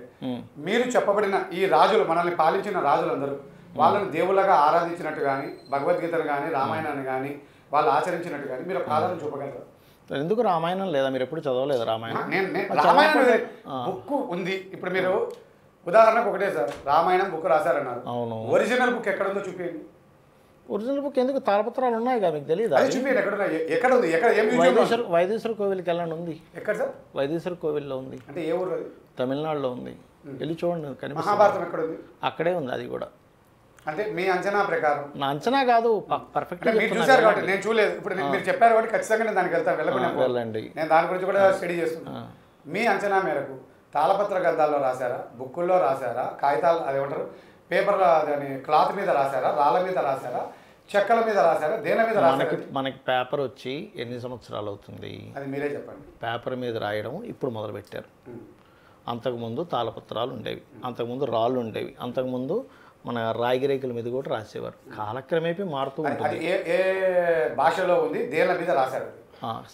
మీరు చెప్పబడిన ఈ రాజులు, మనల్ని పాలించిన రాజులందరూ వాళ్ళని దేవుళ్ళగా ఆరాధించినట్టు కానీ భగవద్గీతను కానీ రామాయణాన్ని కానీ వాళ్ళు ఆచరించినట్టు కానీ మీరు ఆధారం చూపగలరు? ఎందుకు రామాయణం లేదా? మీరు ఎప్పుడు చదవలేదు రామాయణం? రామాయణం బుక్ ఉంది. ఇప్పుడు మీరు ఉదాహరణకు ఒకటే సార్, రామాయణం బుక్ రాశారన్నారు, అవును, ఒరిజినల్ బుక్ ఎక్కడ ఉందో చూపించండి. ఒరిజినల్ బుక్ ఎందుకు? తాళపత్రాలు ఉన్నాయి కదా, మీకు తెలియదు? ఎక్కడ ఉంది? వైదేశ్వర కోవిల్కి వెళ్ళండి, ఉంది. ఎక్కడ సార్? వైదేశ్వర కోవిల్లో ఉంది. అంటే ఏ ఊరు? తమిళనాడులో ఉంది, వెళ్ళి చూడండి. మహాభారతం ఎక్కడ ఉంది? అక్కడే ఉంది అది కూడా. అంటే మీ అంచనా ప్రకారం? నా అంచనా కాదు, పర్ఫెక్ట్. మీరు చూసారు కాబట్టి, నేను చూడలేదు. ఇప్పుడు మీరు చెప్పారు కాబట్టి ఖచ్చితంగా నేను దానికి వెళ్తాను, వెళ్ళండి. నేను దాని గురించి కూడా స్టడీ చేస్తున్నాను. మీ అంచనా మేరకు తాళపత్ర గ్రంథాల్లో రాశారా, బుక్కుల్లో రాశారా, కాగితాలు అదేమంటారు పేపర్ల దాని క్లాత్ మీద రాశారా, రాళ్ళ మీద రాశారా, చెక్కల మీద రాశారా, దేని మీద రాశారా? మనకి పేపర్ వచ్చి ఎన్ని సంవత్సరాలు అవుతుంది? అది మీరే చెప్పండి. పేపర్ మీద రాయడం ఇప్పుడు మొదలుపెట్టారు. అంతకుముందు తాళపత్రాలు ఉండేవి, అంతకుముందు రాళ్ళు ఉండేవి, అంతకుముందు మన రాగిరేకుల మీద కూడా రాసేవారు. కాలక్రమేపీ మారుతూ ఉంటుంది. ఏ భాషలో ఉంది, దేని మీద రాశారు?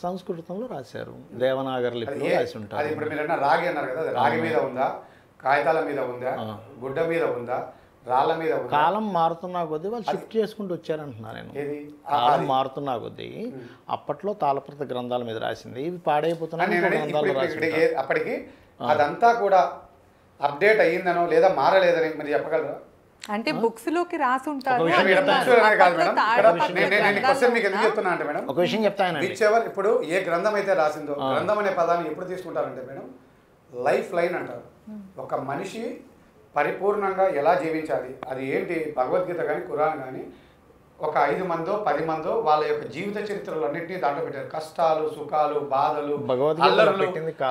సంస్కృతంలో రాశారు, దేవనాగరి లిపిలో రాసి ఉంటారు. అది ఇప్పుడు మీరు రాగి అన్నారు కదా, రాగి మీద ఉందా, కాగితాల మీద ఉందా, గుడ్డ మీద ఉందా, రాళ్ళ మీద ఉందా? కాలం మారుతున్నా కొద్దీ వాళ్ళు షిఫ్ట్ చేసుకుంటూ వచ్చారంటున్నా నేను. ఏది కాలం మారుతున్నా కొద్దీ అప్పట్లో తాళపత్ర గ్రంథాల మీద రాసింది ఇవి పాడైపోతున్నాయి, ఇంకో గ్రంథాలు రాసింది. అప్పటికి అదంతా కూడా అప్డేట్ అయ్యిందనో లేదా మారలేదని మీరు చెప్పగలరా? అంటే బుక్స్ లోకి రాసి ఉంటారు. మేడం, books లోనే కాదు మేడం. నేను క్వశ్చన్ మీకు ఎందుకు చెప్తున్నా అంటే మేడం, ఒక విషయం చెప్తానండి. విచ్ ఎవర్ ఇప్పుడు ఏ గ్రంథం అయితే రాసిందో, గ్రంథం అనే పదాన్ని ఎప్పుడు తీసుకుంటారంటే మేడం లైఫ్ లైన్ అంటారు. ఒక మనిషి పరిపూర్ణంగా ఎలా జీవించాలి, అది ఏంటి భగవద్గీత కానీ ఖురాన్ కానీ ఒక 5 మందో 10 మందో వాళ్ళ యొక్క జీవిత చరిత్రలు అన్నింటినీ దాంట్లో పెట్టారు. కష్టాలు, సుఖాలు, బాధలు, అల్లర్లు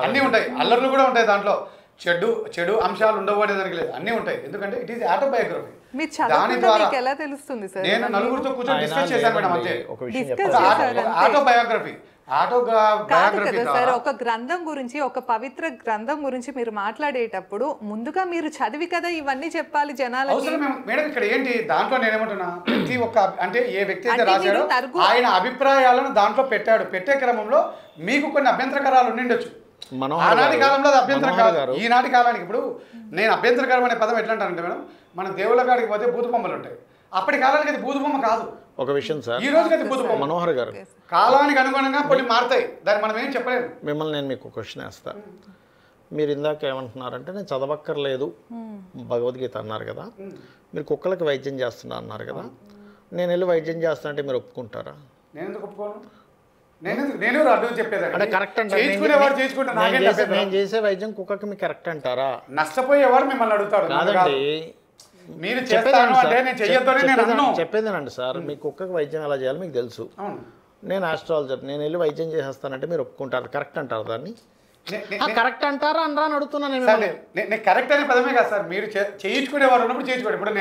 అన్నీ ఉంటాయి. అల్లర్లు కూడా ఉంటాయి దాంట్లో. చెడు అంశాలు ఉండవు అనే దానికి లేదు, అన్నీ ఉంటాయి. ఎందుకంటే ఇట్ ఈస్ ఆటోబయోగ్రఫీ. దాని ద్వారా ఎలా తెలుస్తుంది సార్? నేను నలుగురితో కూర్చొని డిస్కస్ చేశాను మేడం, అంతే. ఆటోబయోగ్రఫీ సార్, ఒక గ్రంథం గురించి, ఒక పవిత్ర గ్రంథం గురించి మీరు మాట్లాడేటప్పుడు ముందుగా మీరు చదివి కదా ఇవన్నీ చెప్పాలి జనాలకి. అవసరం మేడం. ఇక్కడ ఏంటి దాంట్లో నేనేమంటున్నా, ప్రతి ఒక్క అంటే ఏ వ్యక్తి అయితే రాశాడో ఆయన అభిప్రాయాలను దాంట్లో పెట్టాడు. పెట్టే క్రమంలో మీకు కొన్ని అభ్యంతరకరాలు ఉండిండొచ్చు. ఆనాటి కాలంలో అది అభ్యంతరం కాదు. ఈనాటి కాలానికి ఇప్పుడు నేను అభ్యంతరకరం అనే పదం ఎట్లా అంటానంటే మేడం, మన దేవుళ్ళ కాడికి పోతే బూతు బొమ్మలు ఉంటాయి. అప్పటి కాలానికి అది బూతు బొమ్మ కాదు. ఒక విషయం సార్, ఈ రోజుకి అది బూతు బొమ్మ. మనోహర్ గారు, కాలానికి అనుగుణంగా కొన్ని మారుతాయి, దాన్ని మనం ఏం చెప్పలేము. మిమ్మల్ని నేను మీకు క్వశ్చన్ వేస్తాను. మీరు ఇందాక ఏమంటున్నారంటే నేను చదవక్కర్లేదు భగవద్గీత అన్నారు కదా, మీరు కుక్కలకి వైద్యం చేస్తున్నా అన్నారు కదా, నేను వెళ్ళి వైద్యం చేస్తా అంటే మీరు ఒప్పుకుంటారా? నేను ఎందుకు ఒప్పుకోను? నేను అడ్డు చెప్పేదాన్ని అంటే కరెక్ట్ అంటే నేను చేసే వైద్యం కుక్కకి మీకు కరెక్ట్ అంటారా? నష్టపోయేవాడు మిమ్మల్ని అడుగుతాడు. కాదండి, మీరు చెప్పేదేనండి సార్, మీ కుక్కకి వైద్యం ఎలా చేయాలో మీకు తెలుసు. నేను ఆస్ట్రాలజర్, నేను వెళ్ళి వైద్యం చేసేస్తానంటే మీరు ఒప్పుకుంటారు, కరెక్ట్ అంటారు దాన్ని? కరెక్ట్ అంటారా అనరా అని అడుగుతున్నాను. నేను కరెక్ట్ అనే పదమే కాదు సార్, మీరు చేయించుకునేవారు ఉన్నప్పుడు చేయించుకోండి. ఇప్పుడు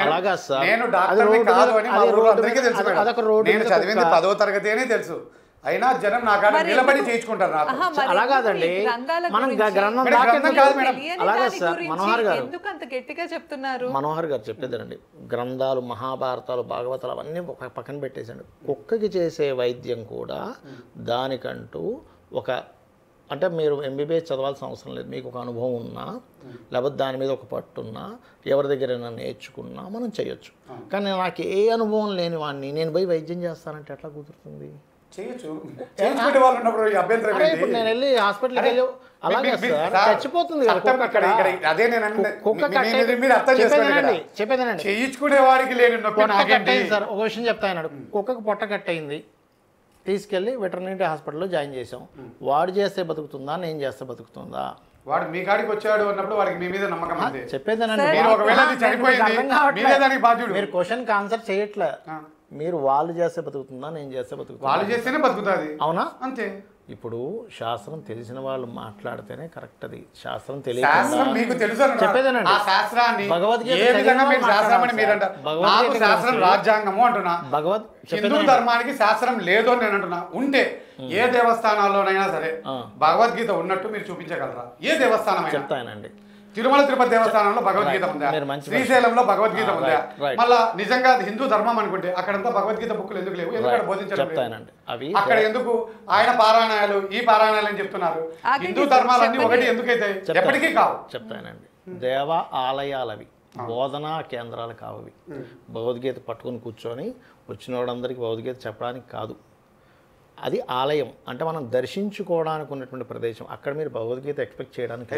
నేను డాక్టర్ని కాదు అని మా ఊళ్ళో అందరికీ తెలుసు. నేను చదివింది 10వ తరగతి అని తెలుసు, అయినా జనం నా కాడ నిలబడి చేయించుకుంటారు. అలా కాదండి, మనం గ్రంథం కాదు మేడం. అలాగే సార్ మనోహర్ గారు, గట్టిగా చెప్తున్నారు. మనోహర్ గారు చెప్పేదేనండి, గ్రంథాలు, మహాభారతాలు, భాగవతాలు అవన్నీ పక్కన పెట్టేసండి. కుక్కకి చేసే వైద్యం కూడా దానికంటూ ఒక, అంటే మీరు ఎంబీబీఎస్ చదవాల్సిన అవసరం లేదు, మీకు ఒక అనుభవం ఉన్నా లేకపోతే దాని మీద ఒక పట్టున్నా ఎవరి దగ్గరైనా నేర్చుకున్నా మనం చేయొచ్చు. కానీ నాకు ఏ అనుభవం లేని వాడిని నేను పోయి వైద్యం చేస్తానంటే ఎట్లా కుదురుతుంది? నేను వెళ్ళి హాస్పిటల్కి వెళ్ళి అలాగే చచ్చిపోతుంది చెప్పేదేనండి. చేయించుకునే వారికి లేని సార్ ఒక విషయం చెప్తాను, కుక్కకు పొట్ట కట్టయింది, తీసుకెళ్ళి వెటర్నరీ హాస్పిటల్లో జాయిన్ చేసాం. వాడు చేస్తే బతుకుతుందా, నేను చేస్తే బతుకుతుందా? వాడు మీ కాడికి వచ్చాడు అన్నప్పుడు వాడికి మీ మీద నమ్మకం ఉంది. చెప్పేదేనండి, మీరు క్వశ్చన్కి ఆన్సర్ చేయట్లే. మీరు వాళ్ళు చేస్తే బతుకుతుందా, నేను చేస్తే బతుకుతుందా? వాళ్ళు చేస్తేనే బతుకుతుంది. అవునా? అంతే. ఇప్పుడు శాస్త్రం తెలిసిన వాళ్ళు మాట్లాడితేనే కరెక్ట్. అది శాస్త్రం మీకు తెలుసు చెప్పేదేనండి. రాజ్యాంగము అంటున్నా, హిందూ ధర్మానికి శాస్త్రం లేదు అని నేను అంటున్నా. ఉంటే ఏ దేవస్థానాల్లోనైనా సరే భగవద్గీత ఉన్నట్టు మీరు చూపించగలరా? ఏ దేవస్థానం చెప్తానండి. తిరుమల తిరుపతి దేవస్థానంలో భగవద్గీత ఉందా? శ్రీశైలంలో భగవద్గీత ఉందా? మళ్ళా నిజంగా హిందూ ధర్మం అనుకుంటే అక్కడంతా భగవద్గీత బుక్కులు ఎందుకు లేవు? ఎందుకంటే బోధించడం అక్కడ ఎందుకు? ఆయన పారాయణాలు, ఈ పారాయణాలు అని చెప్తున్నారు. హిందూ ధర్మాలన్నీ ఒకటి ఎందుకైతే ఎప్పటికీ కావు. చెప్తానండి, దేవ ఆలయాలవి బోధనా కేంద్రాలు కావవి. భగవద్గీత పట్టుకొని కూర్చొని వచ్చిన వాళ్ళందరికీ భగవద్గీత చెప్పడానికి కాదు. అది ఆలయం అంటే మనం దర్శించుకోవడానికి ఉన్నటువంటి ప్రదేశం. అక్కడ మీరు భగవద్గీత ఎక్స్పెక్ట్ చేయడానికి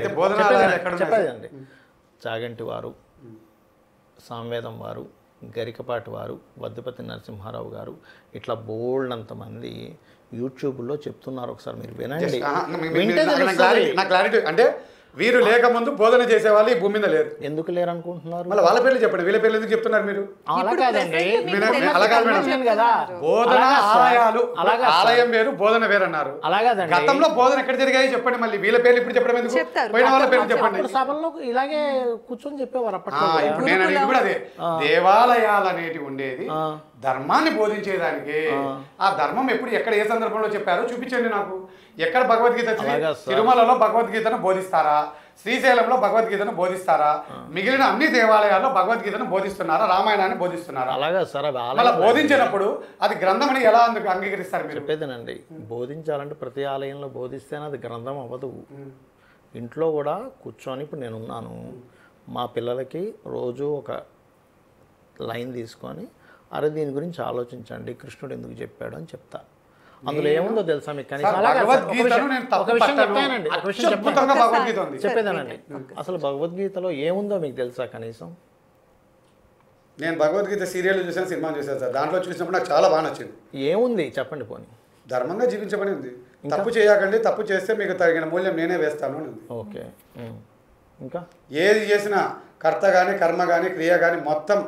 చెప్పేదండి. చాగంటి వారు, సామవేదం వారు, గరికపాటి వారు, వద్దిపతి నరసింహారావు గారు, ఇట్లా బోల్డంతమంది యూట్యూబ్లో చెప్తున్నారు. ఒకసారి మీరు వినండి. నా క్లారిటీ అంటే వీరు లేకముందు బోధన చేసేవాళ్ళు ఈ భూమి మీద లేరు. ఎందుకు లేరు అనుకుంటున్నారు? మళ్ళీ వాళ్ళ పేర్లు చెప్పండి, వీళ్ళ పేర్లు ఎందుకు చెప్తున్నారు మీరు? అలా కాదండి, బోధన ఆలయాలు, ఆలయం వేరు బోధన వేరు అన్నారు. అలాగేదండి, గతంలో బోధన ఎక్కడ జరిగాయి చెప్పండి. మళ్ళీ వీళ్ళ పేర్లు ఇప్పుడు చెప్పడం ఎందుకు? పోయిన వాళ్ళ పేర్లు చెప్పండి. సభల్లో ఇలాగే కూర్చొని చెప్పేవారు అప్పట్లో. ఇప్పుడు నేను అనేది కూడా అదే, దేవాలయాలు అనేటివి ఉండేది ధర్మాన్ని బోధించేదానికి. ఆ ధర్మం ఎప్పుడు ఎక్కడ ఏ సందర్భంలో చెప్పారో చూపించండి నాకు. ఎక్కడ భగవద్గీత? తిరుమలలో భగవద్గీతను బోధిస్తారా? శ్రీశైలంలో భగవద్గీతను బోధిస్తారా? మిగిలిన అన్ని దేవాలయాల్లో భగవద్గీతను బోధిస్తున్నారా? రామాయణాన్ని బోధిస్తున్నారా? అలాగే సార్, అలా బోధించినప్పుడు అది గ్రంథం అని ఎలా అంగీకరిస్తారు మీరు? చెప్పేదేనండి, బోధించాలంటే ప్రతి ఆలయంలో బోధిస్తేనే అది గ్రంథం అవ్వదు. ఇంట్లో కూడా కూర్చొని ఇప్పుడు నేనున్నాను, మా పిల్లలకి రోజు ఒక లైన్ తీసుకొని అరే దీని గురించి ఆలోచించండి కృష్ణుడు ఎందుకు చెప్పాడు అని చెప్తా. అందులో ఏముందో తెలుసా మీకు? కనీసం చెప్పేదానండి. అసలు భగవద్గీతలో ఏముందో మీకు తెలుసా కనీసం? నేను భగవద్గీత సీరియల్ చూసాను, సినిమా చూసాను సార్. దాంట్లో చూసినప్పుడు నాకు చాలా బాగా నచ్చింది. ఏముంది చెప్పండి పోనీ. ధర్మంగా జీవించమని ఉంది. తప్పు చేయకండి, తప్పు చేస్తే మీకు తగిన మూల్యం నేనే వేస్తాను అని ఉంది. ఓకే. ఇంకా ఏది చేసినా కర్త కానీ కర్మ కానీ క్రియ కానీ మొత్తం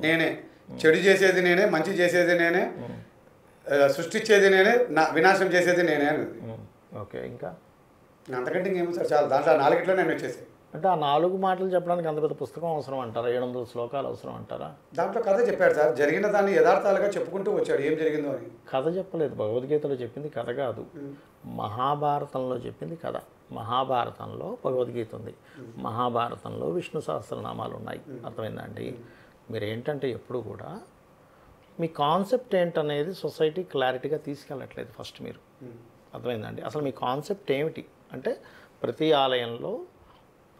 నేనే. చెడు చేసేది నేనే, మంచి చేసేది నేనే, సృష్టించేది నేనే, వినాశనం చేసేది నేనే అని ఉంది. ఓకే. ఇంకా అంతకంటే ఇంకేమో సార్ చాలా. దాంట్లో 4 నేను వచ్చేసి అంటే ఆ 4 మాటలు చెప్పడానికి అంత పెద్ద పుస్తకం అవసరం అంటారా? 700 శ్లోకాలు అవసరం అంటారా? దాంట్లో కథ చెప్పాడు సార్. జరిగిన దాన్ని యథార్థాలుగా చెప్పుకుంటూ వచ్చాడు ఏం జరిగిందో అని. కథ చెప్పలేదు. భగవద్గీతలో చెప్పింది కథ కాదు, మహాభారతంలో చెప్పింది కథ. మహాభారతంలో భగవద్గీత ఉంది, మహాభారతంలో విష్ణు సహస్రనామాలు ఉన్నాయి. అర్థమైందండి? మీరు ఏంటంటే ఎప్పుడు కూడా మీ కాన్సెప్ట్ ఏంటనేది సొసైటీ క్లారిటీగా తీసుకెళ్ళట్లేదు ఫస్ట్ మీరు. అర్థమైందండి? అసలు మీ కాన్సెప్ట్ ఏమిటి అంటే ప్రతి ఆలయంలో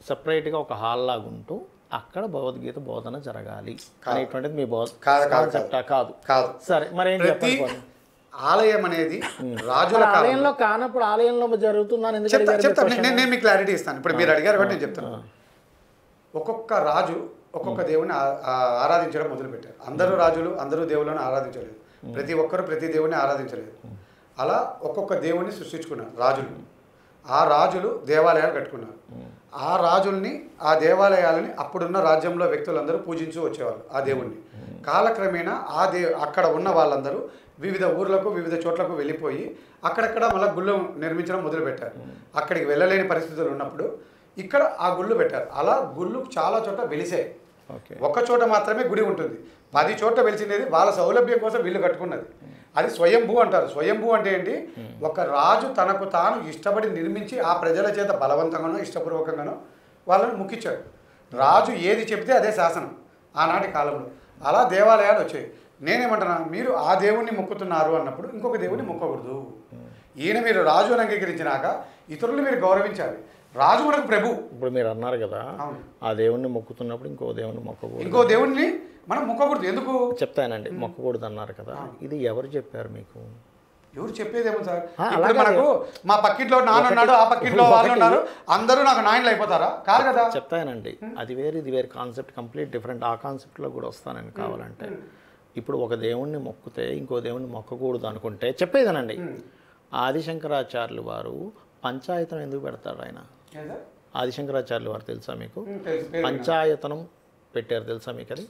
సపరేట్గా ఒక హాల్ లాగా ఉంటూ అక్కడ భగవద్గీత బోధన జరగాలి అనేటువంటిది మీ కాన్సెప్టా? కాదు. సరే మరి ఏం చెప్పాలి? ఆలయం అనేది రాజుల ఆలయంలో కానప్పుడు ఆలయంలో జరుగుతుందని నేను మీకు క్లారిటీ ఇస్తాను. ఇప్పుడు మీరు అడిగారు కాబట్టి నేను చెప్తాను. ఒక్కొక్క రాజు ఒక్కొక్క దేవుని ఆరాధించడం మొదలుపెట్టారు. అందరూ రాజులు అందరూ దేవుళ్ళను ఆరాధించలేదు. ప్రతి ఒక్కరు ప్రతి దేవుని ఆరాధించలేదు. అలా ఒక్కొక్క దేవుని సృష్టించుకున్నారు రాజులు. ఆ రాజులు దేవాలయాలు కట్టుకున్నారు. ఆ రాజుల్ని ఆ దేవాలయాలని అప్పుడున్న రాజ్యంలో వ్యక్తులందరూ పూజించు వచ్చేవాళ్ళు ఆ దేవుణ్ణి. కాలక్రమేణా అక్కడ ఉన్న వాళ్ళందరూ వివిధ ఊర్లకు వివిధ చోట్లకు వెళ్ళిపోయి అక్కడక్కడ మళ్ళీ గుళ్ళు నిర్మించడం మొదలుపెట్టారు. అక్కడికి వెళ్ళలేని పరిస్థితులు ఉన్నప్పుడు ఇక్కడ ఆ గుళ్ళు పెట్టారు. అలా గుళ్ళు చాలా చోట వెలిసాయి. ఒక చోట మాత్రమే గుడి ఉంటుంది. 10 చోట్ల వెలిసినది వాళ్ళ సౌలభ్యం కోసం వీళ్ళు కట్టుకున్నది. అది స్వయంభూ అంటారు. స్వయంభూ అంటే ఏంటి? ఒక రాజు తనకు తాను ఇష్టపడి నిర్మించి ఆ ప్రజల చేత బలవంతంగానో ఇష్టపూర్వకంగానో వాళ్ళని ముక్కించాడు. రాజు ఏది చెప్తే అదే శాసనం ఆనాటి కాలంలో. అలా దేవాలయాలు వచ్చాయి. నేనేమంటున్నా, మీరు ఆ దేవుణ్ణి మొక్కుతున్నారు అన్నప్పుడు ఇంకొక దేవుణ్ణి మొక్కకూడదు. ఈయన మీరు రాజు అని అంగీకరించినాక ఇతరులు మీరు గౌరవించాలి. రాజు మనకు ప్రభు. ఇప్పుడు మీరు అన్నారు కదా, ఆ దేవుణ్ణి మొక్కుతున్నప్పుడు ఇంకో దేవుణ్ణి మొక్కకూడదు. ఇంకో దేవుణ్ణి మనం మొక్కకూడదు. ఎందుకు చెప్తానండి? మొక్కకూడదు అన్నారు కదా, ఇది ఎవరు చెప్పారు మీకు? ఎవరు చెప్పేదేమో సార్. ఇప్పుడు మనకు మా పక్కింట్లో నాన్న ఉన్నాడు, ఆ పక్కింట్లో వాళ్ళు ఉన్నారు, అందరూ నాకు నాయనలు అయిపోతారా? కాదు కదా. చెప్తానండి, అది వేరు ఇది వేరు కాన్సెప్ట్, కంప్లీట్ డిఫరెంట్. ఆ కాన్సెప్ట్లో కూడా వస్తానని కావాలంటే. ఇప్పుడు ఒక దేవుణ్ణి మొక్కితే ఇంకో దేవుణ్ణి మొక్కకూడదు అనుకుంటే చెప్పేదేనండి. ఆదిశంకరాచార్యులు వారు పంచాయతనం ఎందుకు పెడతారు? ఆయన ఆదిశంకరాచార్యులు వారు తెలుసా మీకు? పంచాయతనం పెట్టారు తెలుసా మీకు? అది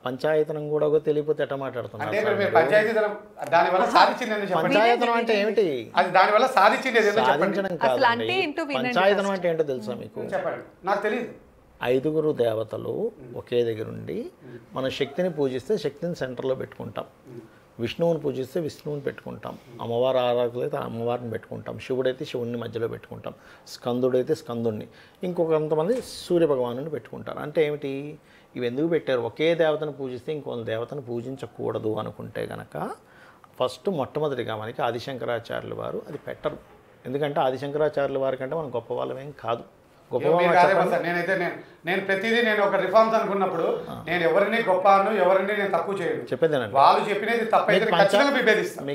పంచాయతనం కూడా తెలియకపోతే ఎట్లా మాట్లాడుతున్నారు? పంచాయతనం అంటే ఏమిటి? సాధించడం కాదు. పంచాయతనం అంటే ఏంటో తెలుసా మీకు? నాకు తెలియదు. 5 దేవతలు ఒకే దగ్గర ఉండి మనం శక్తిని పూజిస్తే శక్తిని సెంటర్లో పెట్టుకుంటాం, విష్ణువుని పూజిస్తే విష్ణువుని పెట్టుకుంటాం, అమ్మవారు ఆరాధకులైతే అమ్మవారిని పెట్టుకుంటాం, శివుడైతే శివుడిని మధ్యలో పెట్టుకుంటాం, స్కందుడైతే స్కందుడిని, ఇంకొకంతమంది సూర్యభగవాను పెట్టుకుంటారు. అంటే ఏమిటి? ఇవి ఎందుకు పెట్టారు? ఒకే దేవతను పూజిస్తే ఇంకొక దేవతను పూజించకూడదు అనుకుంటే కనుక ఫస్ట్ మొట్టమొదటిగా మనకి ఆదిశంకరాచార్యులు వారు అది పెట్టరు. ఎందుకంటే ఆదిశంకరాచార్యుల వారి కంటే మనం గొప్ప వాళ్ళమేం కాదు. నేనైతే నేను ప్రతిదీ నేను ఒక రిఫార్మ్స్ అనుకున్నప్పుడు నేను ఎవరిని గొప్ప అను, ఎవరిని నేను తక్కువ చేయను. చెప్పేదేనండి, వాళ్ళు చెప్పినది తప్పైతే ఖచ్చితంగా విభేదిస్తాను.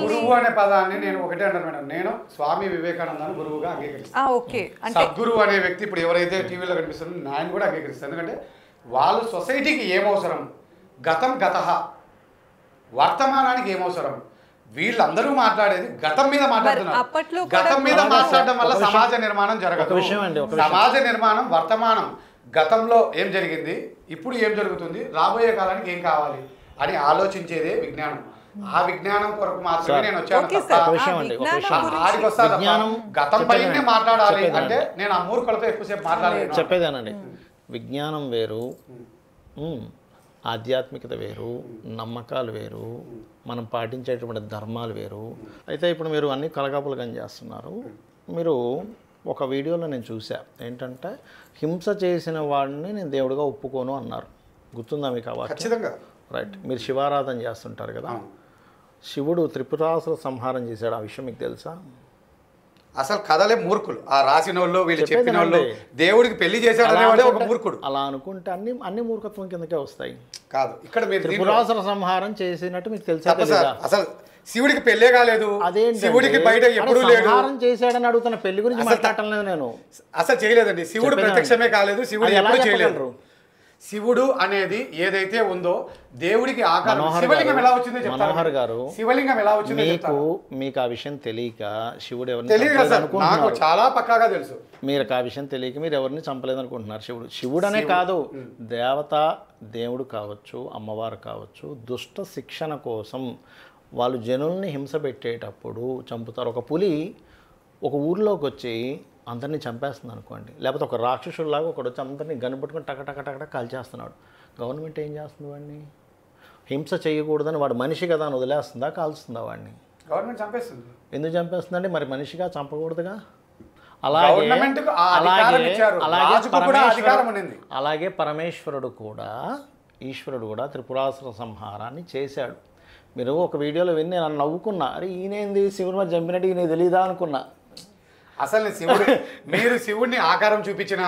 గురువు అనే పదాన్ని నేను ఒకటే అంటాను మేడం, నేను స్వామి వివేకానందను గురువుగా అంగీకరిస్తాను. సద్గురువు అనే వ్యక్తి ఇప్పుడు ఎవరైతే టీవీలో కనిపిస్తున్నారో ఆయన కూడా అంగీకరిస్తాను. ఎందుకంటే వాళ్ళు సొసైటీకి ఏమవసరం, గతం గతః, వర్తమానానికి ఏమవసరం, వీళ్ళందరూ మాట్లాడేది గతం మీద మాట్లాడుతున్నారు. గతం మీద మాట్లాడడం వల్ల సమాజ నిర్మాణం జరగదు. సమాజ నిర్మాణం వర్తమానం, గతంలో ఏం జరిగింది, ఇప్పుడు ఏం జరుగుతుంది, రాబోయే కాలానికి ఏం కావాలి అని ఆలోచించేదే విజ్ఞానం. ఆ విజ్ఞానం కొరకు మాత్రమే నేను వచ్చాను. గతం పైనే మాట్లాడాలి అంటే నేను ఆ మూర్ఖులతో ఎక్కువసేపు మాట్లాడలేదు. చెప్పేదేనండి, విజ్ఞానం వేరు, ఆధ్యాత్మికత వేరు, నమ్మకాలు వేరు, మనం పాటించేటువంటి ధర్మాలు వేరు. అయితే ఇప్పుడు మీరు అన్ని కలగాపులగం చేస్తున్నారు. మీరు ఒక వీడియోలో నేను చూసా, ఏంటంటే హింస చేసిన వాడిని నేను దేవుడిగా ఒప్పుకోను అన్నారు. గుర్తుందా మీకు? ఖచ్చితంగా. రైట్. మీరు శివారాధన చేస్తుంటారు కదా, శివుడు త్రిపురాసుర సంహారం చేశాడు, ఆ విషయం మీకు తెలుసా? అసలు కథలే మూర్ఖులు. ఆ రాసిన వాళ్ళు వీళ్ళు చెప్పిన వాళ్ళు దేవుడికి పెళ్లి చేశాడనేవాడే ఒక మూర్ఖుడు. అలా అనుకుంటే అన్ని మూర్ఖత్వం కిందకే వస్తాయి. కాదు, ఇక్కడ మీరు త్రిపురాసుర సంహారం చేసినట్టు మీకు తెలుసా? అసలు శివుడికి పెళ్ళే కాలేదు, శివుడికి బయట ఎప్పుడు లేదు. సంహారం చేశాడని అడుగుతున్న, పెళ్లి గురించి మాట్లాడలేదు నేను. అసలు చేయలేదండి. శివుడు ప్రత్యక్షమే కాలేదు, శివుడు ఎప్పుడు చేయలేదు. శివుడు అనేది ఏదైతే ఉందో దేవుడికి ఆకారం. శివలింగం ఎలా వచ్చిందో చెప్తారు మనోహర్ గారు. శివలింగం ఎలా వచ్చిందో మీకు ఆ విషయం తెలియక శివుడు ఎవరిని తెలియదు సార్, నాకు చాలా పక్కాగా తెలుసు. మీరు ఆ విషయం తెలియక మీరు ఎవరిని చంపలేదనుకుంటున్నారు. శివుడు అనే కాదు, దేవత దేవుడు కావచ్చు, అమ్మవారు కావచ్చు, దుష్ట శిక్షణ కోసం వాళ్ళు జనుల్ని హింస పెట్టేటప్పుడు చంపుతారు. ఒక పులి ఒక ఊర్లోకి వచ్చి అందరినీ చంపేస్తుంది అనుకోండి, లేకపోతే ఒక రాక్షసుడిలాగా ఒకడు వచ్చి అందరినీ గనుపట్టుకుని టక కాల్చేస్తున్నాడు. గవర్నమెంట్ ఏం చేస్తుంది? వాడిని హింస చేయకూడదని, వాడు మనిషి కదా అని వదిలేస్తుందా, కాల్స్తుందా వాడిని? గవర్నమెంట్ చంపేస్తుంది. ఎందుకు చంపేస్తుందండి? మరి మనిషిగా చంపకూడదుగా. అలాగే పరమేశ్వరుడు కూడా, ఈశ్వరుడు కూడా త్రిపురాసుర సంహారాన్ని చేశాడు. మీరు ఒక వీడియోలో విని నన్ను నవ్వుకున్నా, అరే ఈయనేంది శివుడు మరి చంపినట్టు ఈయన తెలీదా అనుకున్నా. అసలు శివుడు, మీరు శివుడిని ఆకారం చూపించిన,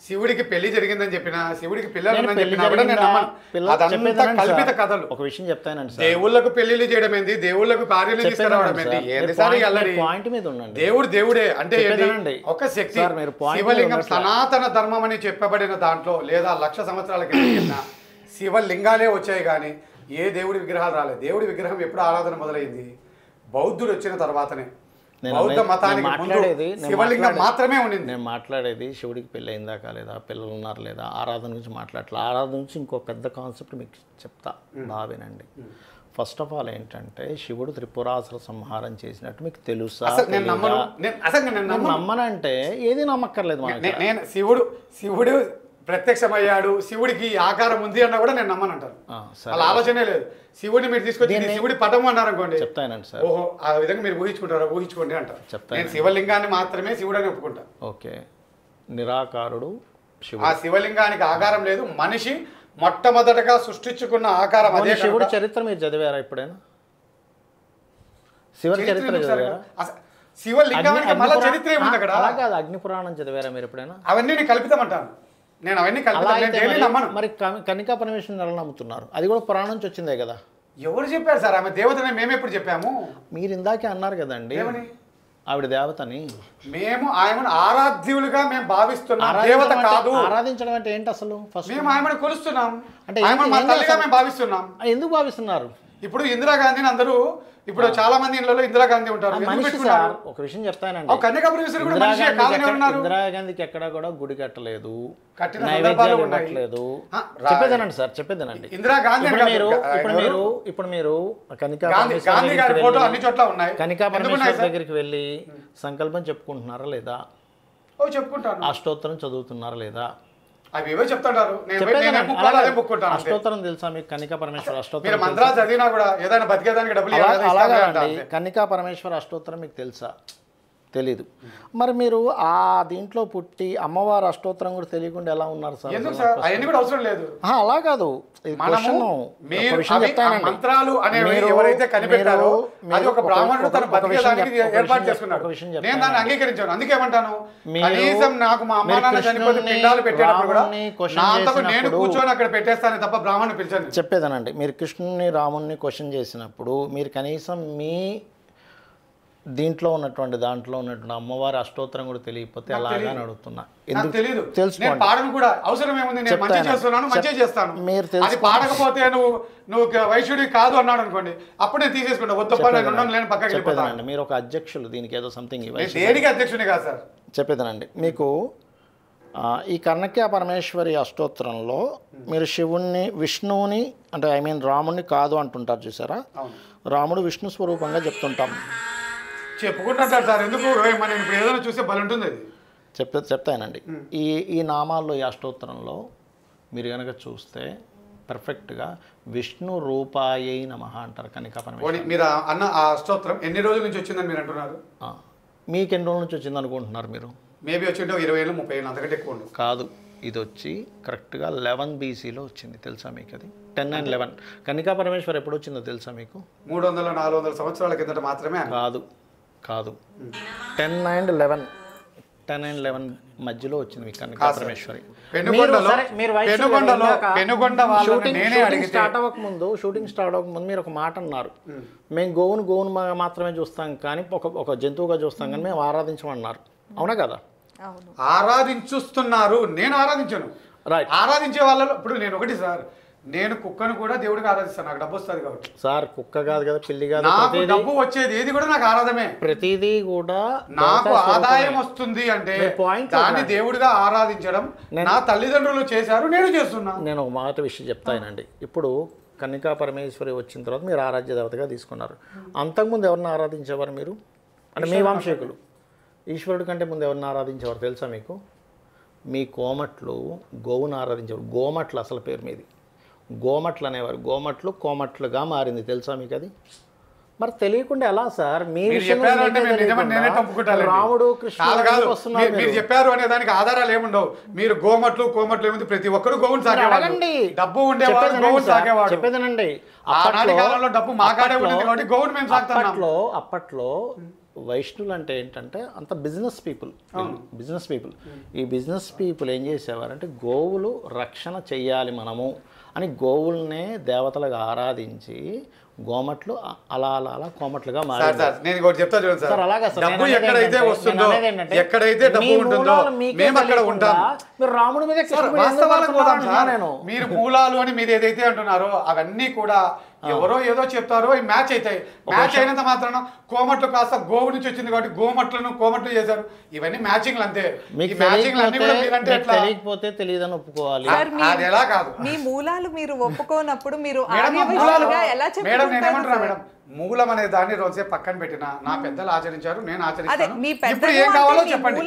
శివుడికి పెళ్లి జరిగిందని చెప్పిన, శివుడికి పిల్లలు కల్పిత కథలు. ఒక విషయం చెప్తానండి, దేవుళ్ళకు పెళ్లిళ్ళు చేయడం ఏంది, దేవుళ్ళకు భార్యలు తీసుకురావడం ఏంది, పాయింట్ మీద ఉండండి. దేవుడు దేవుడే అంటే ఒక శక్తి. శివలింగం సనాతన ధర్మం అని చెప్పబడిన దాంట్లో లేదా 1,00,000 సంవత్సరాల కింద శివలింగాలే వచ్చాయి కానీ ఏ దేవుడి విగ్రహాలు రాలేదు. దేవుడి విగ్రహం ఎప్పుడు ఆరాధన మొదలైంది? బౌద్ధుడు వచ్చిన తర్వాతనే. బౌద్ధ మతానికి ముందు శివలింగం మాత్రమే ఉండింది. నేను మాట్లాడేది శివుడికి పెళ్ళి అయిందా కాలేదా, పిల్లలు ఉన్నారు లేదా, ఆరాధన గురించి మాట్లాడలే. ఆరాధన నుంచి ఇంకో పెద్ద కాన్సెప్ట్ మీకు చెప్తా, బావేనండి. ఫస్ట్ ఆఫ్ ఆల్ ఏంటంటే, శివుడు త్రిపురాసుర సంహారం చేసినట్టు మీకు తెలుసా? నమ్మనంటే ఏది నమ్మక్కర్లేదు. నేను శివుడు ప్రత్యక్షమయ్యాడు, శివుడికి ఆకారం ఉంది అన్న కూడా నేను నమ్మనంటాను. అలా ఆలోచనే లేదు. శివుడిని మీరు తీసుకొచ్చి శివుడి పటం అన్నారు అనుకోండి, చెప్తానండి సార్. ఓహో ఆ విధంగా మీరు ఊహించుకుంటారా? ఊహించుకోండి అంటారు. నేను శివలింగాన్ని మాత్రమే శివుడు అని ఒప్పుకుంటా. ఓకే, నిరాకారుడు శివుడు. ఆ శివలింగానికి ఆకారం లేదు. మనిషి మొట్టమొదటగా సృష్టించుకున్న ఆకారం అదే. శివుడి చరిత్ర మీరు చదివారా ఎప్పుడైనా? శివుడి చరిత్ర చదివారా? శివలింగానికి మళ్ళీ చరిత్ర ఏముంది అక్కడ? అలా కాదు, అగ్ని పురాణం చదివారా మీరు ఎప్పుడైనా? అవన్నీ నేను కల్పితమంటాను. నేను అవన్నీ కల్పితం. మరి కనికా పరమేశ్వరుని ఎలా నమ్ముతున్నారు? అది కూడా పురాణం నుంచి వచ్చిందే కదా. ఎవరు చెప్పారు సార్ ఆమె దేవతని? మేము ఎప్పుడు చెప్పాము? మీరు ఇందాకే అన్నారు కదండి ఆవిడ దేవతని. మేము ఆమెను ఆరాధ్యులుగా మేము భావిస్తున్నాం, దేవత కాదు. ఆరాధించడం అంటే ఏంటి అసలు? ఫస్ట్ మేము ఆమెను కొలుస్తున్నాం, అంటే మా తల్లిగా మేము భావిస్తున్నాం. ఎందుకు భావిస్తున్నారు? ఇప్పుడు ఇందిరాగాంధీని అందరూ, ఇప్పుడు చాలా మంది ఇళ్లలో ఇందిరాగాంధీ ఉంటారు. ఒక విషయం చెప్తానండి, ఇందిరాగాంధీకి ఎక్కడా కూడా గుడి కట్టలేదు, నైవేద్యాలు ఉండట్లేదు. చెప్పేదేనండి సార్, చెప్పేదేనండి. ఇప్పుడు మీరు కనికా పరమేశ్వర్ దగ్గరికి వెళ్ళి సంకల్పం చెప్పుకుంటున్నారా లేదా? చెప్పుకుంటారు. అష్టోత్తరం చదువుతున్నారా లేదా? అవి చెప్తుంటారు. అష్టోత్తరం తెలుసా మీకు? కనికా పరమేశ్వర అష్టోత్తరం మంత్రాలు చదివినా కూడా ఏదైనా బతికేదానికి డబ్బులు. అలాగే కనికా పరమేశ్వర అష్టోత్తరం మీకు తెలుసా? తెలీదు. మరి మీరు ఆ దీంట్లో పుట్టి అమ్మవారు అష్టోత్తరం కూడా తెలియకుండా ఎలా ఉన్నారు సార్? అవన్నీ కూడా అవసరం లేదు. అలా కాదు, మంత్రాలు అనేవి ఎవరైతే కనిపెట్టారో అది ఒక బ్రాహ్మణుడు తన బతికేదానికి ఏర్పాటు చేసుకున్నాడు. నేను దాన్ని అంగీకరించాను. అందుకేమంటాను, కనీసం నాకు మా అమ్మ నాన్న చనిపోతే పిండాలు పెట్టేటప్పుడు కూడా నా అంతకు నేను కూర్చొని అక్కడ పెట్టేస్తాను తప్ప బ్రాహ్మణుని పిలిచాను. చెప్పేదనండి, మీరు కృష్ణుని రాముని క్వశ్చన్ చేసినప్పుడు మీరు కనీసం మీ దీంట్లో ఉన్నటువంటి అమ్మవారి అష్టోత్తరం కూడా తెలియకపోతే అలాగా అడుగుతున్నా. ఎందుకు తెలియదు? తెలుసుకోండి. పాడడం కూడా అవసరం ఏముంది? నేను మంచి చేస్తున్నాను, మంచి చేస్తాను. మీరు అది పాడకపోతే నువ్వు వైశ్యుడి కాదు అన్నాడు అనుకోండి, అప్పుడు నేను తీసేసుకుంటా. చెప్పేదానండి, మీరు ఒక అధ్యక్షులు, దీనికి ఏదో సంథింగ్ దేనికి అధ్యక్షుని కాదు సార్. చెప్పేదానండి మీకు, ఈ కనకా పరమేశ్వరి అష్టోత్తరంలో మీరు శివుణ్ణి, విష్ణువుని, అంటే రాముణ్ణి కాదు అంటుంటారు చూసారా? రాముడు విష్ణు స్వరూపంగా చెప్తుంటాం. చెప్పుకుంటుంటారు సార్. ఎందుకు? మనం ఇప్పుడు ఏదైనా చూస్తే బలంటుంది. అది చెప్తానండి. ఈ నామాల్లో, ఈ అష్టోత్తరంలో మీరు కనుక చూస్తే పర్ఫెక్ట్గా విష్ణు రూపాయై నమః అంటారు కనికా పరమేశ్వరి. మీరు అన్న ఆ అష్టోత్తరం ఎన్ని రోజుల నుంచి వచ్చిందని మీరు అంటున్నారు? మీకు ఎన్ని రోజుల నుంచి వచ్చింది అనుకుంటున్నారు మీరు? మేబీ వచ్చి 20 ఏళ్ళు 30 ఏళ్ళు అంతకంటే ఎక్కువ ఉండదు. కాదు, ఇది వచ్చి కరెక్ట్గా 11 BCలో వచ్చింది. తెలుసా మీకు? అది 10 and 11. కనికా పరమేశ్వరి ఎప్పుడు వచ్చిందో తెలుసా మీకు? 300-400 సంవత్సరాల కిందట మాత్రమే. కాదు, కాదు 10 and 11 మధ్యలో వచ్చింది మీకు కన్నికా పరమేశ్వరి. షూటింగ్ స్టార్ట్ అవ్వకముందు మీరు ఒక మాట అన్నారు, మేము గోవును మాత్రమే చూస్తాం కానీ ఒక జంతువుగా చూస్తాం కానీ మేము ఆరాధించమన్నారు. అవునా కదా? ఆరాధించుస్తున్నారు, నేను ఆరాధించను. ఆరాధించే వాళ్ళలో ఇప్పుడు నేను ఒకటి సార్, నేను కుక్కను కూడా దేవుడికి ఆరాధిస్తాను, నాకు డబ్బు వస్తుంది కాబట్టి. సార్ కుక్క కాదు కదా, పిల్లి కాదు, నాకు డబ్బు వచ్చేది ఏది కూడా నాకు ఆరాధమే. ప్రతిదీ కూడా నాకు ఆదాయం వస్తుంది అంటే దాన్ని దేవుడిగా ఆరాధించడం నా తల్లిదండ్రులు చేశారు, నేను చేస్తున్నా. నేను ఒక మాట విషయం చెప్తానండి. ఇప్పుడు కన్నికా పరమేశ్వరి వచ్చిన తర్వాత మీరు ఆరాధ్య దేవతగా తీసుకున్నారు. అంతకుముందు ఎవరిని ఆరాధించేవారు మీరు? అంటే మీ వంశీకులు ఈశ్వరుడి కంటే ముందు ఎవరిని ఆరాధించేవారు తెలుసా మీకు? మీ కోమట్లు గోవును ఆరాధించేవారు. గోమట్లు అసలు పేరు మీది గోమట్లు అనేవారు. గోమట్లు కోమట్లుగా మారింది తెలుసా మీకు అది? మరి తెలియకుండా ఎలా సార్? రాముడు కృష్ణుడు మీరు చెప్పారు అనే దానికి ఆధారాలు ఏముండవు. మీరు గోమట్లు కోమట్లు ఏముంది, ప్రతి ఒక్కరు గోవును సాగేవాడు, డబ్బు ఉండేవాడు, గోవును సాగేవాడు. చెప్పేదనండి, కాలంలో డబ్బు మా కాడే ఉండేది కాబట్టి గోవును మేము సాగుతాం. అప్పట్లో వైష్ణవులు అంటే ఏంటంటే అంత బిజినెస్ పీపుల్. ఈ బిజినెస్ పీపుల్ ఏం చేసేవారంటే గోవులు రక్షణ చెయ్యాలి మనము అని గోవుల్నే దేవతలుగా ఆరాధించి గోమట్లు అలా అలా అలా కోమట్లుగా మారారు. నేను ఇంకోటి చెప్తా చూడండి సార్, డబ్బు ఎక్కడైతే వస్తుందో, ఎక్కడైతే డబ్బు ఉంటుందో మేము అక్కడ ఉంటాం. మీరు రాముడి మీద మీరు మూలాలు అని మీరు ఏదైతే అంటున్నారో అవన్నీ కూడా ఎవరో ఏదో చెప్తారో అవి మ్యాచ్ అవుతాయి. మ్యాచ్ అయినంత మాత్రాన కోమట్లు కాస్త గోవు నుంచి వచ్చింది కాబట్టి కోమట్లు చేశారు. ఇవన్నీ మ్యాచింగ్లు అంతే. తెలియకపోతే తెలియదని ఒప్పుకోవాలి. అది ఎలా కాదు, మీ మూలాలు మీరు ఒప్పుకోనప్పుడు మీరు మేడం నేనేమంటున్నా మేడం, మూలం అనే దాన్ని రోజే పక్కన పెట్టిన నా పెద్దలు ఆచరించారు, నేను ఆచరిస్తాను. ఇప్పుడు ఏం కావాలో చెప్పండి,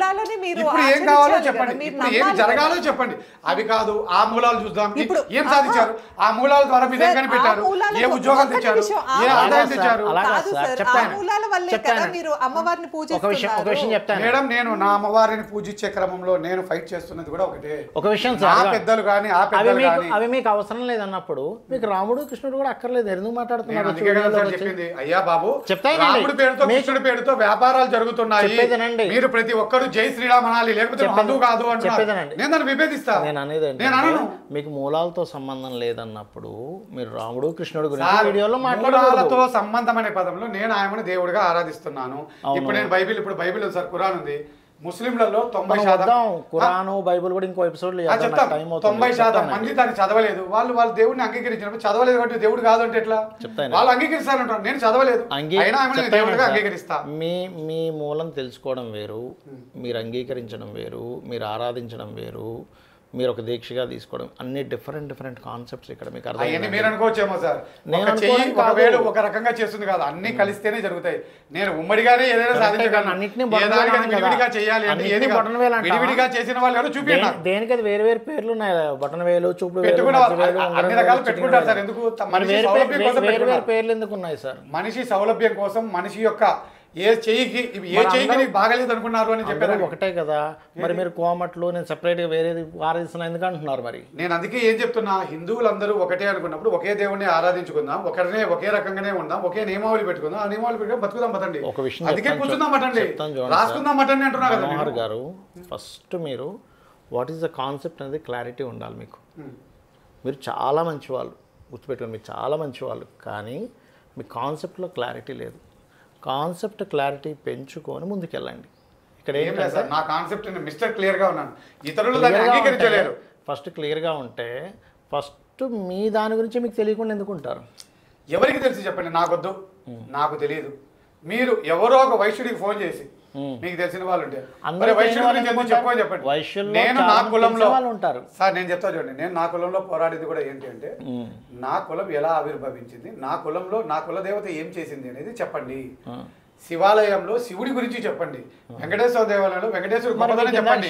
ఇప్పుడు ఏం కావాలో చెప్పండి, ఇప్పుడు ఏం జరగాలో చెప్పండి. అవి కాదు ఆ మూలాలు చూద్దాం, ఏం సాధించారు, ఆ మూలాల ద్వారా మీరు ఏం కనిపెట్టారు, ఏ ఉద్యోగాలు తెచ్చారు, ఏ ఆదాయం తెచ్చారు. మేడం నేను నా అమ్మవారిని పూజించే క్రమంలో నేను ఫైట్ చేస్తున్నది కూడా ఒకటే. ఒక విషయం ఆ పెద్దలు కానీ ఆ పెద్దలు కానీ అవి మీకు అవసరం లేదన్నప్పుడు మీకు రాముడు కృష్ణుడు కూడా అక్కర్లేదు. ఎందుకు మాట్లాడుతున్నారు? అయ్యా బాబు, రాముడి పేరుతో కృష్ణుడి పేరుతో వ్యాపారాలు జరుగుతున్నాయి, మీరు ప్రతి ఒక్కరు జై శ్రీరామ్ అనాలి, లేకపోతే బంధువు కాదు అంటున్నారు. నేను దాన్ని విభేదిస్తా. నేను అనేది మీకు మూలాలతో సంబంధం లేదన్నప్పుడు మీరు రాముడు కృష్ణుడు గురించి వీడియోలో మూలాలతో సంబంధం అనే పదంలో నేను ఆయనను దేవుడిగా ఆరాధిస్తున్నాను. ఇప్పుడు నేను బైబిల్, ఇప్పుడు బైబిల్ ఉంది సార్, ఖురాన్ ఉంది. ముస్లింలలో 90% ఖురాను బైబిల్ కూడా ఇంకో ఎపిసోడ్ 90% మంది దాన్ని చదవలేదు. వాళ్ళు దేవుడిని అంగీకరించినప్పుడు చదవలేదు కాబట్టి దేవుడు కాదు అంటే ఎట్లా? వాళ్ళు అంగీకరిస్తారంటారు, నేను చదవలేదు అయినా దేవుడిగా అంగీకరిస్తా. మీ మూలం తెలుసుకోవడం వేరు, మీరు అంగీకరించడం వేరు, మీరు ఆరాధించడం వేరు, మీరు ఒక దీక్షగా తీసుకోవడం, అన్ని డిఫరెంట్ కాన్సెప్ట్స్ ఇక్కడ మీకు అర్థం. మీరు అనుకోవచ్చేమో సార్, ఒక రకంగా చేస్తుంది కాదు, అన్ని కలిస్తేనే జరుగుతాయి. నేను ఉమ్మడిగానే ఏదైనా సాధించగలను, విడివిడిగా చేయాలి అంటే విడివిడిగా చేసిన వాళ్ళు ఎవరు చూపించారు. దేనికి అది వేరు వేరు పేర్లు ఉన్నాయి, బటన్ వేలు, చూపుడు అన్ని రకాలు పెట్టుకుంటారు సార్. ఎందుకు? పేర్లు ఎందుకు ఉన్నాయి సార్? మనిషి సౌలభ్యం కోసం, మనిషి యొక్క ఏ చెయ్యికి బాగలేదు అనుకున్నారు అని చెప్పారు. ఒకటే కదా మరి మీరు కోమట్లు నేను సెపరేట్గా వేరేది ఆరాధిస్తున్నా ఎందుకు అంటున్నారు? మరి నేను అందుకే ఏం చెప్తున్నా, హిందువులందరూ ఒకటే అనుకున్నప్పుడు ఒకే దేవుడిని ఆరాధించుకుందాం, ఒకే రకంగానే ఉందాం, ఒకే నియమావళి పెట్టుకుందాం, ఆ నియమావళి పెట్టుకుని బతుకుదాం పదండి. ఒక విషయం అందుకే కూర్చుందాం పట్టండి, రాసుకుందాం పట్టండి అంటున్నా కదా. మనోహర్ గారు, ఫస్ట్ మీరు వాట్ ఈస్ ద కాన్సెప్ట్ అనేది క్లారిటీ ఉండాలి మీకు. మీరు చాలా మంచి వాళ్ళు, గుర్తుపెట్టుకోండి, మీరు చాలా మంచి వాళ్ళు, కానీ మీ కాన్సెప్ట్లో క్లారిటీ లేదు. కాన్సెప్ట్ క్లారిటీ పెంచుకొని ముందుకెళ్ళండి. ఇక్కడ ఏం లేదు సార్, నా కాన్సెప్ట్ మిస్టర్ క్లియర్గా ఉన్నాను, ఇతరులు దాన్ని అంగీకరించలేరు. ఫస్ట్ క్లియర్గా ఉంటే ఫస్ట్ మీ దాని గురించి మీకు తెలియకుండా ఎందుకుంటారు? ఎవరికి తెలిసి చెప్పండి, నాకొద్దు, నాకు తెలియదు. మీరు ఎవరో ఒక వైశ్యుడికి ఫోన్ చేసి మీకు తెలిసిన వాళ్ళు ఉంటే చెప్పండి. నేను నా కులంలో ఉంటారు సార్, నేను చెప్తా చూడండి, నేను నా కులంలో పోరాడేది కూడా ఏంటి అంటే నా కులం ఎలా ఆవిర్భవించింది, నా కులంలో నా కుల దేవత ఏం చేసింది అనేది చెప్పండి. శివాలయంలో శివుడి గురించి చెప్పండి, వెంకటేశ్వర దేవాలయంలో వెంకటేశ్వరుడు గొప్పదనం చెప్పండి.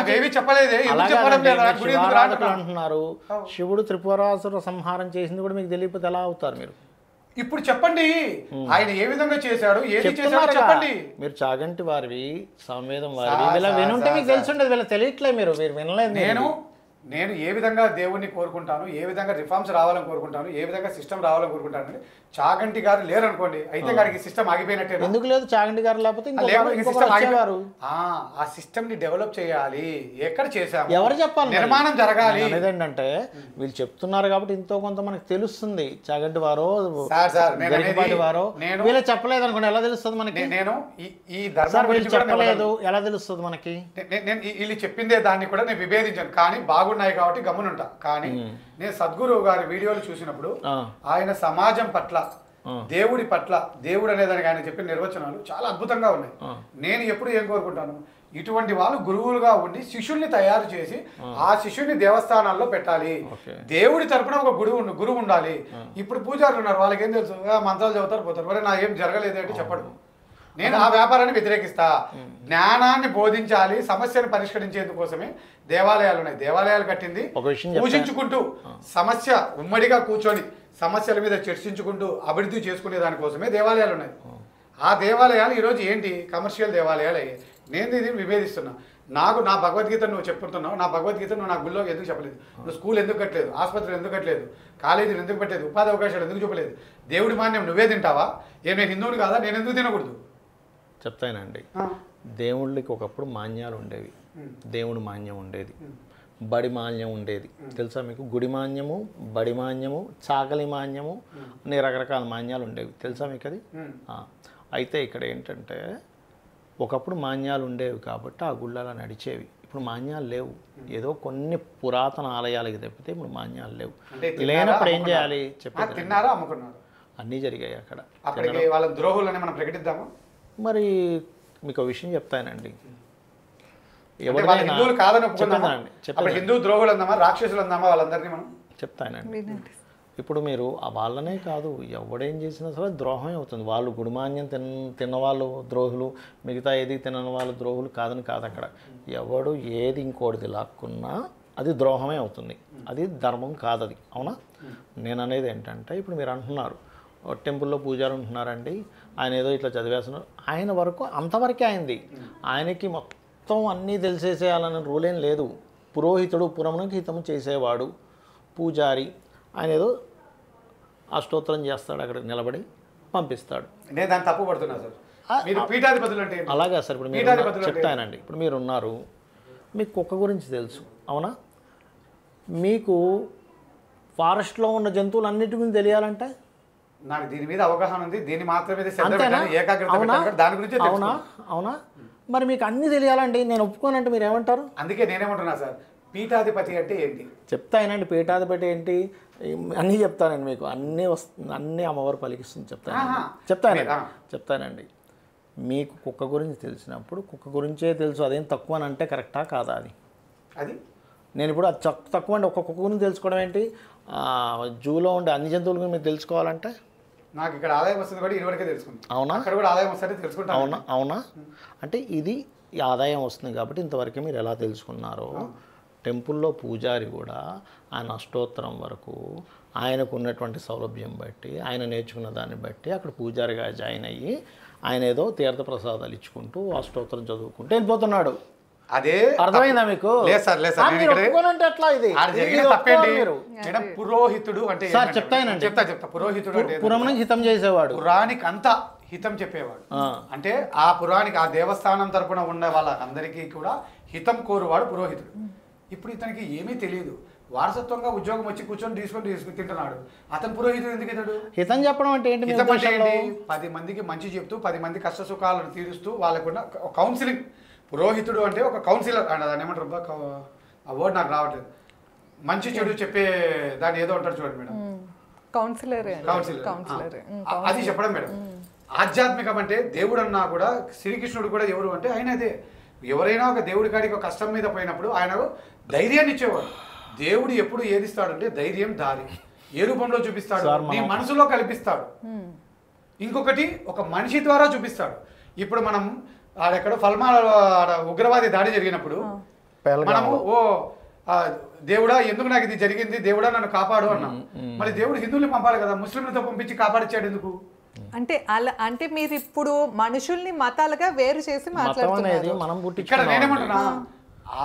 అవేవి చెప్పలేదే, అంటున్నారు. శివుడు త్రిపురాసుర సంహారం చేసింది కూడా మీకు తెలియకపోతే ఎలా అవుతారు మీరు? ఇప్పుడు చెప్పండి, ఆయన ఏ విధంగా చేశాడు, ఏది చేశాడో చెప్పండి. మీరు చాగంటి వారివి, సామవేదం వారివి ఇలా వినుంటే మీకు తెలిసి ఉండేది, వీళ్ళ తెలియట్లేదు, మీరు వినలేదు. నేను ఏ విధంగా దేవుణ్ణి కోరుకుంటాను, ఏ విధంగా రిఫార్మ్స్ రావాలని కోరుకుంటాను, ఏ విధంగా సిస్టమ్ రావాలని కోరుకుంటాను అని చాగంటి గారు లేరు అనుకోండి, అయితే గారికి సిస్టమ్ ఆగిపోయినట్టే. ఎందుకు లేదు? చాగంటి గారు లేకపోతే ఆ సిస్టమ్ ని డెవలప్ చేయాలి. ఎక్కడ చేశాము, ఎవరు చెప్పాలి? నిర్మాణం జరగాలి. ఏంటంటే వీళ్ళు చెప్తున్నారు కాబట్టి ఎంతో కొంత మనకు తెలుస్తుంది. చాగంటి వారో వారో వీళ్ళు చెప్పలేదు అనుకోండి, ఎలా తెలుస్తుంది మనకి? నేను ఈ ధర్మం చెప్పలేదు, ఎలా తెలుస్తుంది మనకి? నేను వీళ్ళు చెప్పిందే దాన్ని కూడా నేను విభేదించాను, కానీ బాగున్నాయి కాబట్టి గమ్మునుంటా. కానీ నేను సద్గురు గారి వీడియోలు చూసినప్పుడు ఆయన సమాజం పట్ల, దేవుడి పట్ల, దేవుడు అనేదానికి ఆయన చెప్పిన నిర్వచనాలు చాలా అద్భుతంగా ఉన్నాయి. నేను ఎప్పుడు ఏం కోరుకుంటాను, ఇటువంటి వాళ్ళు గురువులుగా ఉండి శిష్యుల్ని తయారు చేసి ఆ శిష్యుల్ని దేవస్థానాల్లో పెట్టాలి. దేవుడి తరపున ఒక గురువు ఉండాలి. ఇప్పుడు పూజారులు ఉన్నారు, వాళ్ళకి ఏం తెలుసు, మంత్రాలు చదువుతారు పోతారు, మరి నా ఏం జరగలేదు అంటే చెప్పడు. నేను ఆ వ్యాపారాన్ని వ్యతిరేకిస్తా. జ్ఞానాన్ని బోధించాలి, సమస్యను పరిష్కరించేందుకోసమే దేవాలయాలు ఉన్నాయి. దేవాలయాలు కట్టింది పూజించుకుంటూ, సమస్య ఉమ్మడిగా కూర్చొని సమస్యల మీద చర్చించుకుంటూ అభివృద్ధి చేసుకునే దానికోసమే దేవాలయాలు ఉన్నాయి. ఆ దేవాలయాలు ఈరోజు ఏంటి, కమర్షియల్ దేవాలయాలు అయ్యాయి. నేను దీన్ని విభేదిస్తున్నా. నాకు నా భగవద్గీత నువ్వు చెప్పుతున్నావు, నా భగవద్గీత నువ్వు నా గుళ్ళో ఎందుకు చెప్పలేదు? నువ్వు స్కూల్ ఎందుకు కట్టలేదు, ఆసుపత్రులు ఎందుకు కట్టలేదు, కాలేజీలు ఎందుకు పెట్టలేదు, ఉపాధి అవకాశాలు ఎందుకు చెప్పలేదు? దేవుడి మాన్యం నువ్వే తింటావా? నేను హిందువుని కాదా, నేను ఎందుకు తినకూడదు? చెప్తానండి. దేవుళ్ళకి ఒకప్పుడు మాన్యాలు ఉండేవి, దేవుడి మాన్యం ఉండేది, బడి మాన్యం ఉండేది. తెలుసా మీకు? గుడి మాన్యము, బడి మాన్యము, చాకలి మాన్యము అన్ని రకరకాల మాన్యాలు ఉండేవి. తెలుసా మీకు అది? అయితే ఇక్కడ ఏంటంటే ఒకప్పుడు మాన్యాలు ఉండేవి కాబట్టి ఆ గుళ్ళలా నడిచేవి. ఇప్పుడు మాన్యాలు లేవు. ఏదో కొన్ని పురాతన ఆలయాలకి తప్పితే ఇప్పుడు మాన్యాలు లేవు. లేనప్పుడు ఏం చేయాలి చెప్పండి? తిన్నారా, అమ్ముకున్నారు, అన్నీ జరిగాయి అక్కడ. అక్కడికి వాళ్ళ ద్రోహులని మనం ప్రకటిద్దామా? మరి మీకు విషయం చెప్తానండి. హిందువులు కాదని ఒప్పుకుందామా? హిందూ ద్రోహులు అందామా, రాక్షసులు అందామా వాళ్ళందరినీ మనం? చెప్తానండి. ఇప్పుడు మీరు ఆ వాళ్ళనే కాదు, ఎవడేం చేసినా సరే ద్రోహమే అవుతుంది. వాళ్ళు గుడిమాన్యం తిన్నవాళ్ళు ద్రోహులు, మిగతా ఏది తినని వాళ్ళు ద్రోహులు కాదని కాదు. అక్కడ ఎవడు ఏది ఇంకోటిది లాక్కున్నా అది ద్రోహమే అవుతుంది. అది ధర్మం కాదు, అది. అవునా? నేను అనేది ఏంటంటే ఇప్పుడు మీరు అంటున్నారు టెంపుల్లో పూజారు ఉంటున్నారండి, ఆయన ఏదో ఇట్లా చదివేస్తున్నారు. ఆయన వరకు అంతవరకే అయింది. ఆయనకి మొత్తం అన్నీ తెలిసేసేయాలన్న రూల్ ఏం లేదు. పురోహితుడు పురమునకు హితము చేసేవాడు, పూజారి ఆయన ఏదో అష్టోత్తరం చేస్తాడు, అక్కడ నిలబడి పంపిస్తాడు. నేను దాన్ని తప్పు పడుతున్నా సార్. మీరు పీఠాధిపతులు అంటే అలాగా సార్. ఇప్పుడు మీరు చెప్తానండి, ఇప్పుడు మీరు ఉన్నారు, మీకు కుక్క గురించి తెలుసు, అవునా? మీకు ఫారెస్ట్లో ఉన్న జంతువులు అన్నిటి గురించి తెలియాలంటే నాకు దీని మీద అవగాహన ఉంది, దీని మాత్రమే దాని గురించి. అవునా? అవునా? మరి మీకు అన్నీ తెలియాలండి, నేను ఒప్పుకోనంటే మీరు ఏమంటారు? అందుకే నేనేమంటున్నా సార్, పీఠాధిపతి అంటే ఏంటి చెప్తానండి. పీఠాధిపతి ఏంటి అన్నీ చెప్తానండి మీకు. అన్నీ వస్తుంది, అన్నీ అమ్మవారు పలికిస్తుంది. చెప్తానండి. మీకు కుక్క గురించి తెలిసినప్పుడు కుక్క గురించే తెలుసు, అదేం తక్కువ అని అంటే కరెక్టా కాదా? అది నేను ఇప్పుడు అది తక్కువ అండి. ఒక్క కుక్క గురించి తెలుసుకోవడం ఏంటి? జూలో ఉండే అన్ని జంతువుల గురించి మీరు తెలుసుకోవాలంటే నాకు ఇక్కడ ఆదాయం వస్తుంది కూడా ఇదివరకే తెలుసుకుంటాను. అవునా? అక్కడ కూడా ఆదాయం వస్తుంది తెలుసుకుంటాను. అవునా? అవునా? అంటే ఇది ఆదాయం వస్తుంది కాబట్టి ఇంతవరకు మీరు ఎలా తెలుసుకున్నారో, టెంపుల్లో పూజారి కూడా ఆయన అష్టోత్తరం వరకు ఆయనకు ఉన్నటువంటి సౌలభ్యం బట్టి, ఆయన నేర్చుకున్న దాన్ని బట్టి అక్కడ పూజారిగా జాయిన్ అయ్యి ఆయన ఏదో తీర్థప్రసాదాలు ఇచ్చుకుంటూ అష్టోత్తరం చదువుకుంటూ వెళ్ళిపోతున్నాడు. అదే అర్థమైందా మీకు? పురోహితుడు అంటే చెప్తానండి. చెప్తా. పురోహితుడు అంటే పురాణానికి హితం చేసేవాడు, పురాణికి అంతా హితం చెప్పేవాడు. అంటే ఆ పురాణికి, ఆ దేవస్థానం తరపున ఉన్న వాళ్ళందరికీ కూడా హితం కోరువాడు పురోహితుడు. ఇప్పుడు ఇతనికి ఏమీ తెలియదు, వారసత్వంగా ఉద్యోగం వచ్చి తీసుకొని తింటున్నాడు. అతను పురోహితుడు ఎందుకు ఇతడు? హితం చెప్పడం అంటే ఏంటి? హితం అంటే ఏంటి? 10 మందికి మంచి చెప్తూ 10 మంది కష్ట సుఖాలను తీరుస్తూ వాళ్ళకున్న కౌన్సిలింగ్. పురోహితుడు అంటే ఒక కౌన్సిలర్ అండి, దాన్ని ఏమంటారు, ఆ వర్డ్ నాకు రావట్లేదు. మంచి చెడు చెప్పే దాన్ని ఏదో అంటారు చూడండి మేడం, కౌన్సిలర్. అది చెప్పడం మేడం. ఆధ్యాత్మికం అంటే దేవుడు అన్నా కూడా, శ్రీకృష్ణుడు కూడా ఎవరు అంటే ఆయన అదే. ఎవరైనా ఒక దేవుడి కాడికి ఒక కష్టం మీద పోయినప్పుడు ఆయన ధైర్యాన్ని ఇచ్చేవాడు. దేవుడు ఎప్పుడు ఏదిస్తాడంటే ధైర్యం, దారి ఏ రూపంలో చూపిస్తాడు? నీ మనసులో కల్పిస్తాడు. ఇంకొకటి ఒక మనిషి ద్వారా చూపిస్తాడు. ఇప్పుడు మనం ఆడెక్కడ ఫల్మాల ఉగ్రవాది దాడి జరిగినప్పుడు మనము దేవుడా ఎందుకు నాకు ఇది జరిగింది, దేవుడా నన్ను కాపాడు అన్నాం. మరి దేవుడు హిందువుల్ని పంపాలి కదా, ముస్లింలతో పంపించి కాపాడిచ్చాడు ఎందుకు? అంటే అలా అంటే మీరు ఇప్పుడు మనుషుల్ని మతాలుగా వేరు చేసి మాట్లాడుతున్నారు. ఇక్కడ నేనేమంటున్నా,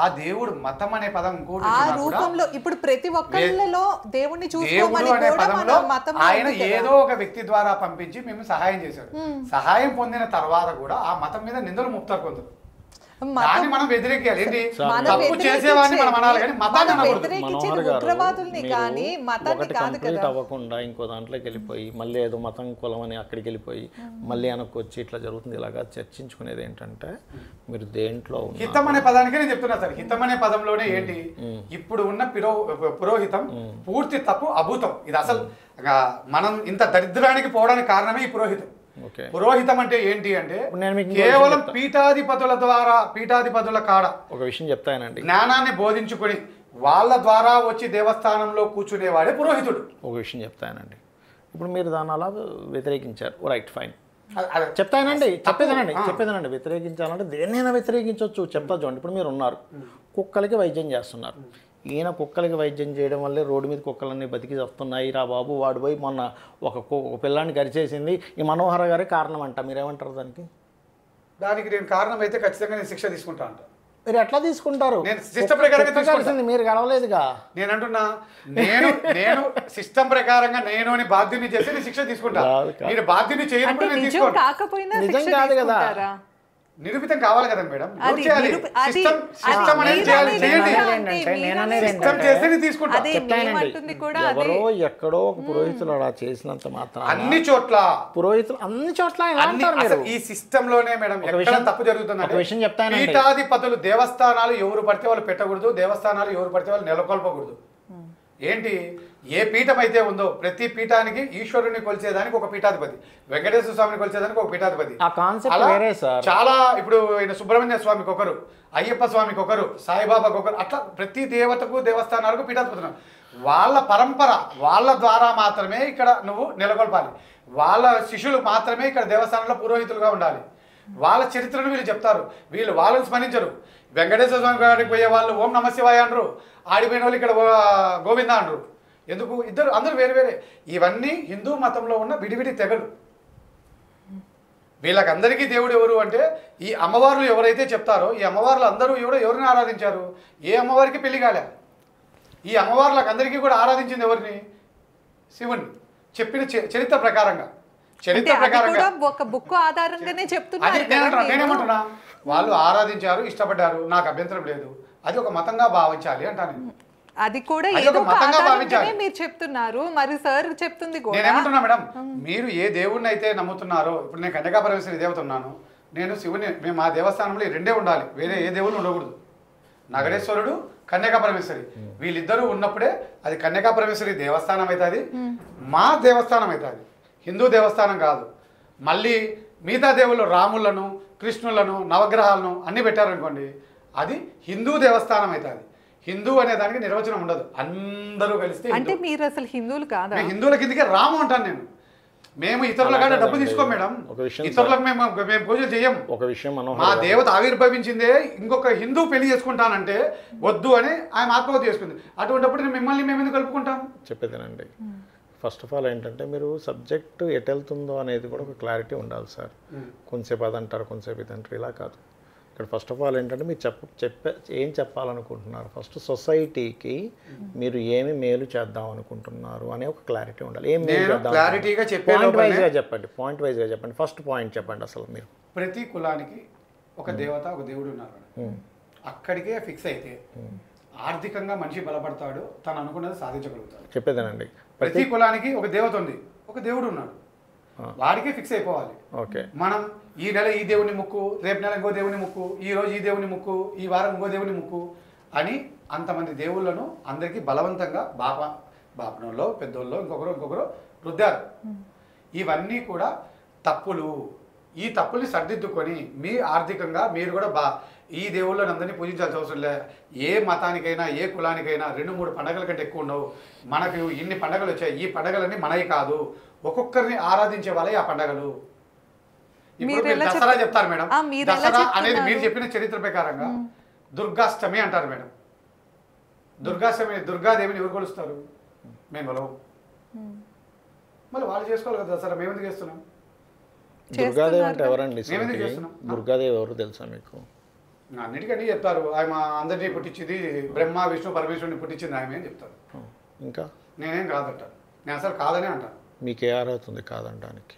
ఆ దేవుడు మతం అనే పదం ఇంకోటి ఆ ఉన్నా కూడా రూపంలో ఇప్పుడు ప్రతి ఒక్కళ్ళలో దేవుణ్ణి దేవుడు చూసుకోమని అనే కూడా పదంలో మన మతం ఆయన ఏదో ఒక వ్యక్తి ద్వారా పంపించి మేము సహాయం చేశాడు. సహాయం పొందిన తర్వాత కూడా ఆ మతం మీద నిందలు మోపుతారు కొందరు. దాన్ని మనం వ్యతిరేకియాలి. ఏంటి తప్పు చేసేవాడిని మనం అనాలి కానీ మతాన్ని అనకూడదు. వ్యతిరేకించేది ఉగ్రవాదుల్ని కానీ మతాన్ని ఒకటి కాదు కంప్లీట్ కదా. అవ్వకుండా ఇంకో దాంట్లోకి వెళ్ళిపోయి మళ్ళీ ఏదో మతం కులం అని అక్కడికి వెళ్ళిపోయి మళ్ళీ వెనక్కి వచ్చి ఇట్లా జరుగుతుంది. ఇలాగా చర్చించుకునేది ఏంటంటే మీరు దేంట్లో హితం అనే పదానికే నేను చెప్తున్నా సార్. హితం అనే పదంలోనే ఏంటి ఇప్పుడు ఉన్న పురోహితం పూర్తి తప్పు, అభూతం. ఇది అసలు మనం ఇంత దరిద్రానికి పోవడానికి కారణమే ఈ పురోహితం. పురోహితం అంటే ఏంటి అంటే కేవలం పీఠాధిపతుల కాడ ఒక విషయం చెప్తానండి, జ్ఞానాన్ని బోధించుకొని వాళ్ళ ద్వారా వచ్చి దేవస్థానంలో కూర్చునేవాడే పురోహితుడు. ఒక విషయం చెప్తానండి, ఇప్పుడు మీరు దాన్ని అలా వ్యతిరేకించారు, రైట్ ఫైన్, చెప్పేదానండి వ్యతిరేకించాలంటే దేన్నైనా వ్యతిరేకించవచ్చు. చెప్తా చూడండి, ఇప్పుడు మీరు ఉన్నారు, కుక్కలకి వైద్యం చేస్తున్నారు. ఈయన కుక్కలకి వైద్యం చేయడం వల్లే రోడ్డు మీద కుక్కలన్నీ బతికి వస్తున్నాయి రా బాబు, వాడు పోయి మొన్న ఒక పిల్లాన్ని కరిచేసింది, ఈ మనోహర గారే కారణం అంట. మీరేమంటారు దానికి? దానికి నేను కారణం అయితే ఖచ్చితంగా నేను శిక్ష తీసుకుంటా అంట. మీరు ఎట్లా తీసుకుంటారు? నేను సిస్టమ్ ప్రకారంగా మీరు గెలవలేదుగా. నేను అంటున్నా, నేను సిస్టమ్ ప్రకారంగా నేను అని బాధ్యుని చేసి నేను శిక్ష తీసుకుంటా. మీరు బాధ్యుని చేయనప్పుడు నేను తీసుకోండి. నిజం కాదు కదా, నిరూపితం కావాలి కదా మేడం. ఎవరో ఎక్కడో ఒక పురోహితులు అలా చేసినంత మాత్రం అన్ని చోట్ల ఈ సిస్టమ్ లోనే మేడం తప్పు జరుగుతుంది. పీఠాధిపతులు దేవస్థానాలు ఎవరు పడితే వాళ్ళు పెట్టకూడదు, దేవస్థానాలు ఎవరు పడితే వాళ్ళు నెలకొల్పకూడదు. ఏంటి, ఏ పీఠం అయితే ఉందో ప్రతి పీఠానికి ఈశ్వరుని కొలిచేదానికి ఒక పీఠాధిపతి, వెంకటేశ్వర స్వామిని కొలిచేదానికి ఒక పీఠాధిపతి. చాలా ఇప్పుడు సుబ్రహ్మణ్య స్వామికి ఒకరు, అయ్యప్ప స్వామికి ఒకరు, సాయిబాబాకి ఒకరు, అట్లా ప్రతి దేవతకు దేవస్థానాలకు పీఠాధిపతి. వాళ్ళ పరంపర వాళ్ళ ద్వారా మాత్రమే ఇక్కడ నువ్వు నెలకొల్పాలి. వాళ్ళ శిష్యులు మాత్రమే ఇక్కడ దేవస్థానంలో పురోహితులుగా ఉండాలి. వాళ్ళ చరిత్రను వీళ్ళు చెప్తారు, వీళ్ళు వాళ్ళని స్మరించరు. వెంకటేశ్వర స్వామి గారికి పోయే వాళ్ళు ఓం నమ శివాయ అనరు, ఆడిపోయిన వాళ్ళు ఇక్కడ గోవింద అనరు. ఎందుకు? అందరూ వేరు వేరే. ఇవన్నీ హిందూ మతంలో ఉన్న విడివిడి తెగలు. వీళ్ళకందరికీ దేవుడు ఎవరు అంటే ఈ అమ్మవార్లు ఎవరైతే చెప్తారో ఈ అమ్మవార్లు అందరూ ఎవరిని ఆరాధించారు? ఏ అమ్మవారికి పెళ్లి కాలే. ఈ అమ్మవార్లకు అందరికీ కూడా ఆరాధించింది ఎవరిని? శివుని. చెప్పిన చరిత్ర ప్రకారంగా ఒక బుక్ ఆధారంగానే చెప్తున్నారు. నేనేమంటున్నా, వాళ్ళు ఆరాధించారు, ఇష్టపడ్డారు, నాకు అభ్యంతరం లేదు, అది ఒక మతంగా భావించాలి అంటాను. అది కూడా మీరు చెప్తున్నారు, మరి సార్ చెప్తుంది. నేనేమంటున్నా మేడం, మీరు ఏ దేవుడిని అయితే నమ్ముతున్నారో, ఇప్పుడు నేను కన్యకా పరమేశ్వరి దేవత ఉన్నాను, నేను శివుని, మేము మా దేవస్థానంలో ఈ రెండే ఉండాలి, వేరే ఏ దేవుడు ఉండకూడదు. నగరేశ్వరుడు, కన్యకా పరమేశ్వరి వీళ్ళిద్దరూ ఉన్నప్పుడే అది కన్యకా పరమేశ్వరి దేవస్థానం అవుతుంది, మా దేవస్థానం అవుతుంది, హిందూ దేవస్థానం కాదు. మళ్ళీ మిగతా దేవుళ్ళు రాములను, కృష్ణులను, నవగ్రహాలను అన్ని పెట్టారనుకోండి, అది హిందూ దేవస్థానం అవుతుంది. హిందూ అనే దానికి నిర్వచనం ఉండదు, అందరూ కలిస్తే. అంటే మీరు అసలు హిందువులు కాదా? హిందువుల కిందకే రాము అంటాను నేను. మేము ఇతరుల కాడ డబ్బు తీసుకోం మేడం, ఇతరులకు మేము పూజలు చేయం. ఒక విషయం, మా దేవత ఆవిర్భవించిందే ఇంకొక హిందూ పెళ్లి చేసుకుంటానంటే వద్దు అని ఆయన ఆత్మహత్య చేసుకుంది. అటువంటిప్పుడు మిమ్మల్ని మేము ఎందుకు కలుపుకుంటాం? చెప్పేదేనండి, ఫస్ట్ ఆఫ్ ఆల్ ఏంటంటే మీరు సబ్జెక్టు ఎటు వెళ్తుందో అనేది కూడా ఒక క్లారిటీ ఉండాలి సార్. కొంతసేపు అది అంటారు, కొంతసేపు ఇది అంటారు, ఇలా కాదు. ఇక్కడ ఫస్ట్ ఆఫ్ ఆల్ ఏంటంటే మీరు ఏం చెప్పాలనుకుంటున్నారు, ఫస్ట్ సొసైటీకి మీరు ఏమి మేలు చేద్దాం అనుకుంటున్నారు అనే ఒక క్లారిటీ ఉండాలి. ఏం మేలు చేద్దాం, పాయింట్ వైజ్గా చెప్పండి. ఫస్ట్ పాయింట్ చెప్పండి. అసలు మీరు ప్రతి కులానికి ఒక దేవత, ఒక దేవుడు ఉన్నారు. అక్కడికే ఫిక్స్ అయితే ఆర్థికంగా మనిషి బలపడతాడు, తను అనుకున్నది సాధించగలుగుతాడు. చెప్పేదేనండి, ప్రతి కులానికి ఒక దేవత ఉంది, ఒక దేవుడు ఉన్నాడు, వాడికే ఫిక్స్ అయిపోవాలి. ఓకే, మనం ఈ నెల ఈ దేవుని ముక్కు, రేపు నెల ఇంకో దేవుని ముక్కు, ఈ రోజు ఈ దేవుని ముక్కు, ఈ వారం ఇంకో దేవుని ముక్కు అని అంతమంది దేవుళ్ళను అందరికీ బలవంతంగా బాపనంలో పెద్దోళ్ళు ఇంకొకరు రుద్దారు. ఇవన్నీ కూడా తప్పులు. ఈ తప్పుల్ని సర్దిద్దుకొని మీ ఆర్థికంగా మీరు కూడా ఈ దేవుళ్ళని అందరినీ పూజించాల్సిన అవసరం లే. ఏ మతానికైనా ఏ కులానికైనా 2-3 పండుగల కంటే ఎక్కువ ఉండవు. మనకు ఇన్ని పండుగలు వచ్చాయి, ఈ పండుగలన్నీ మనవి కాదు, ఒక్కొక్కరిని ఆరాధించే వాళ్ళే ఆ పండుగలు. ఇప్పుడు మీరు దసరా చెప్తారు మేడం, దసరా అనేది మీరు చెప్పిన చరిత్ర ప్రకారంగా దుర్గాష్టమి అంటారు మేడం. దుర్గాష్టమి, దుర్గాదేవిని ఎవరు కొలుస్తారు? మేము కొలవు. మళ్ళీ వాళ్ళు చేసుకోవాలి కదా దసరా, మేము ఎందుకు చేస్తున్నాం? దుర్గాదేవి అంటే ఎవరండి? దుర్గాదేవి ఎవరు తెలుసా మీకు? అన్నిటికన్నీ చెప్తారు. ఆమె అందరినీ పుట్టించింది బ్రహ్మ విష్ణు పరమేశ్వరుని పుట్టించింది ఆమె అని చెప్తారు. ఇంకా నేనేం కాదంటాను, నేను అసలు కాదనే అంటాను. మీకే అర్హత కాదనడానికి?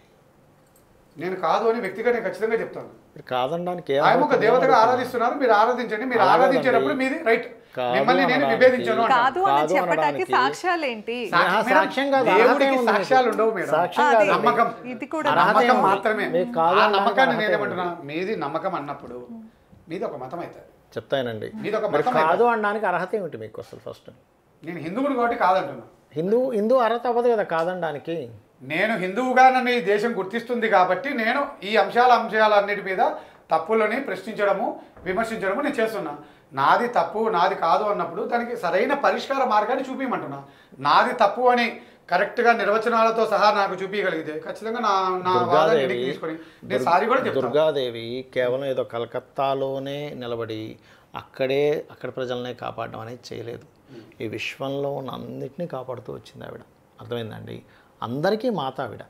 నేను కాదు అని వ్యక్తిగా నేను ఖచ్చితంగా చెప్తాను. కాదనడానికి ఆయన ఒక దేవతగా ఆరాధిస్తున్నారు, మీరు ఆరాధించండి. మీరు ఆరాధించేటప్పుడు మీది రైట్. మిమ్మల్ని నేను విభేదించాను కాదు అని చెప్పడానికి సాక్ష్యాలు ఏంటి? దేవుడికి సాక్ష్యాలు ఉండవు మేడం, నమ్మకం. ఇది కూడా నమ్మకం మాత్రమే. ఆ నమ్మకాన్ని నేనేమంటున్నా, మీది నమ్మకం అన్నప్పుడు మీది ఒక మతం అవుతుంది. చెప్తానండి, మీది ఒక మతం. కాదు అనడానికి అర్హత ఏమిటి మీకు అసలు? ఫస్ట్ నేను హిందువుని కాబట్టి కాదంటున్నా. హిందూ అర్హత అవ్వదు కదా కాదనడానికి. నేను హిందువుగా నన్ను ఈ దేశం గుర్తిస్తుంది కాబట్టి నేను ఈ అంశాలన్నిటి మీద తప్పులని ప్రశ్నించడము, విమర్శించడము నేను చేస్తున్నా. నాది తప్పు నాది కాదు అన్నప్పుడు దానికి సరైన పరిష్కార మార్గాన్ని చూపించమంటున్నా. నాది తప్పు అని కరెక్ట్గా నిర్వచనాలతో సహా నాకు చూపించగలిగితే ఖచ్చితంగా నా వాదాన్ని వెనక్కి తీసుకొని నేను సారీ కూడా చెప్తాను. దుర్గాదేవి కేవలం ఏదో కలకత్తాలోనే నిలబడి అక్కడ ప్రజలనే కాపాడడం అనేది చేయలేదు. ఈ విశ్వంలో ఉన్న అన్నిటినీ కాపాడుతూ వచ్చింది ఆవిడ. అర్థమైందండి? అందరికీ మాత ఆవిడ.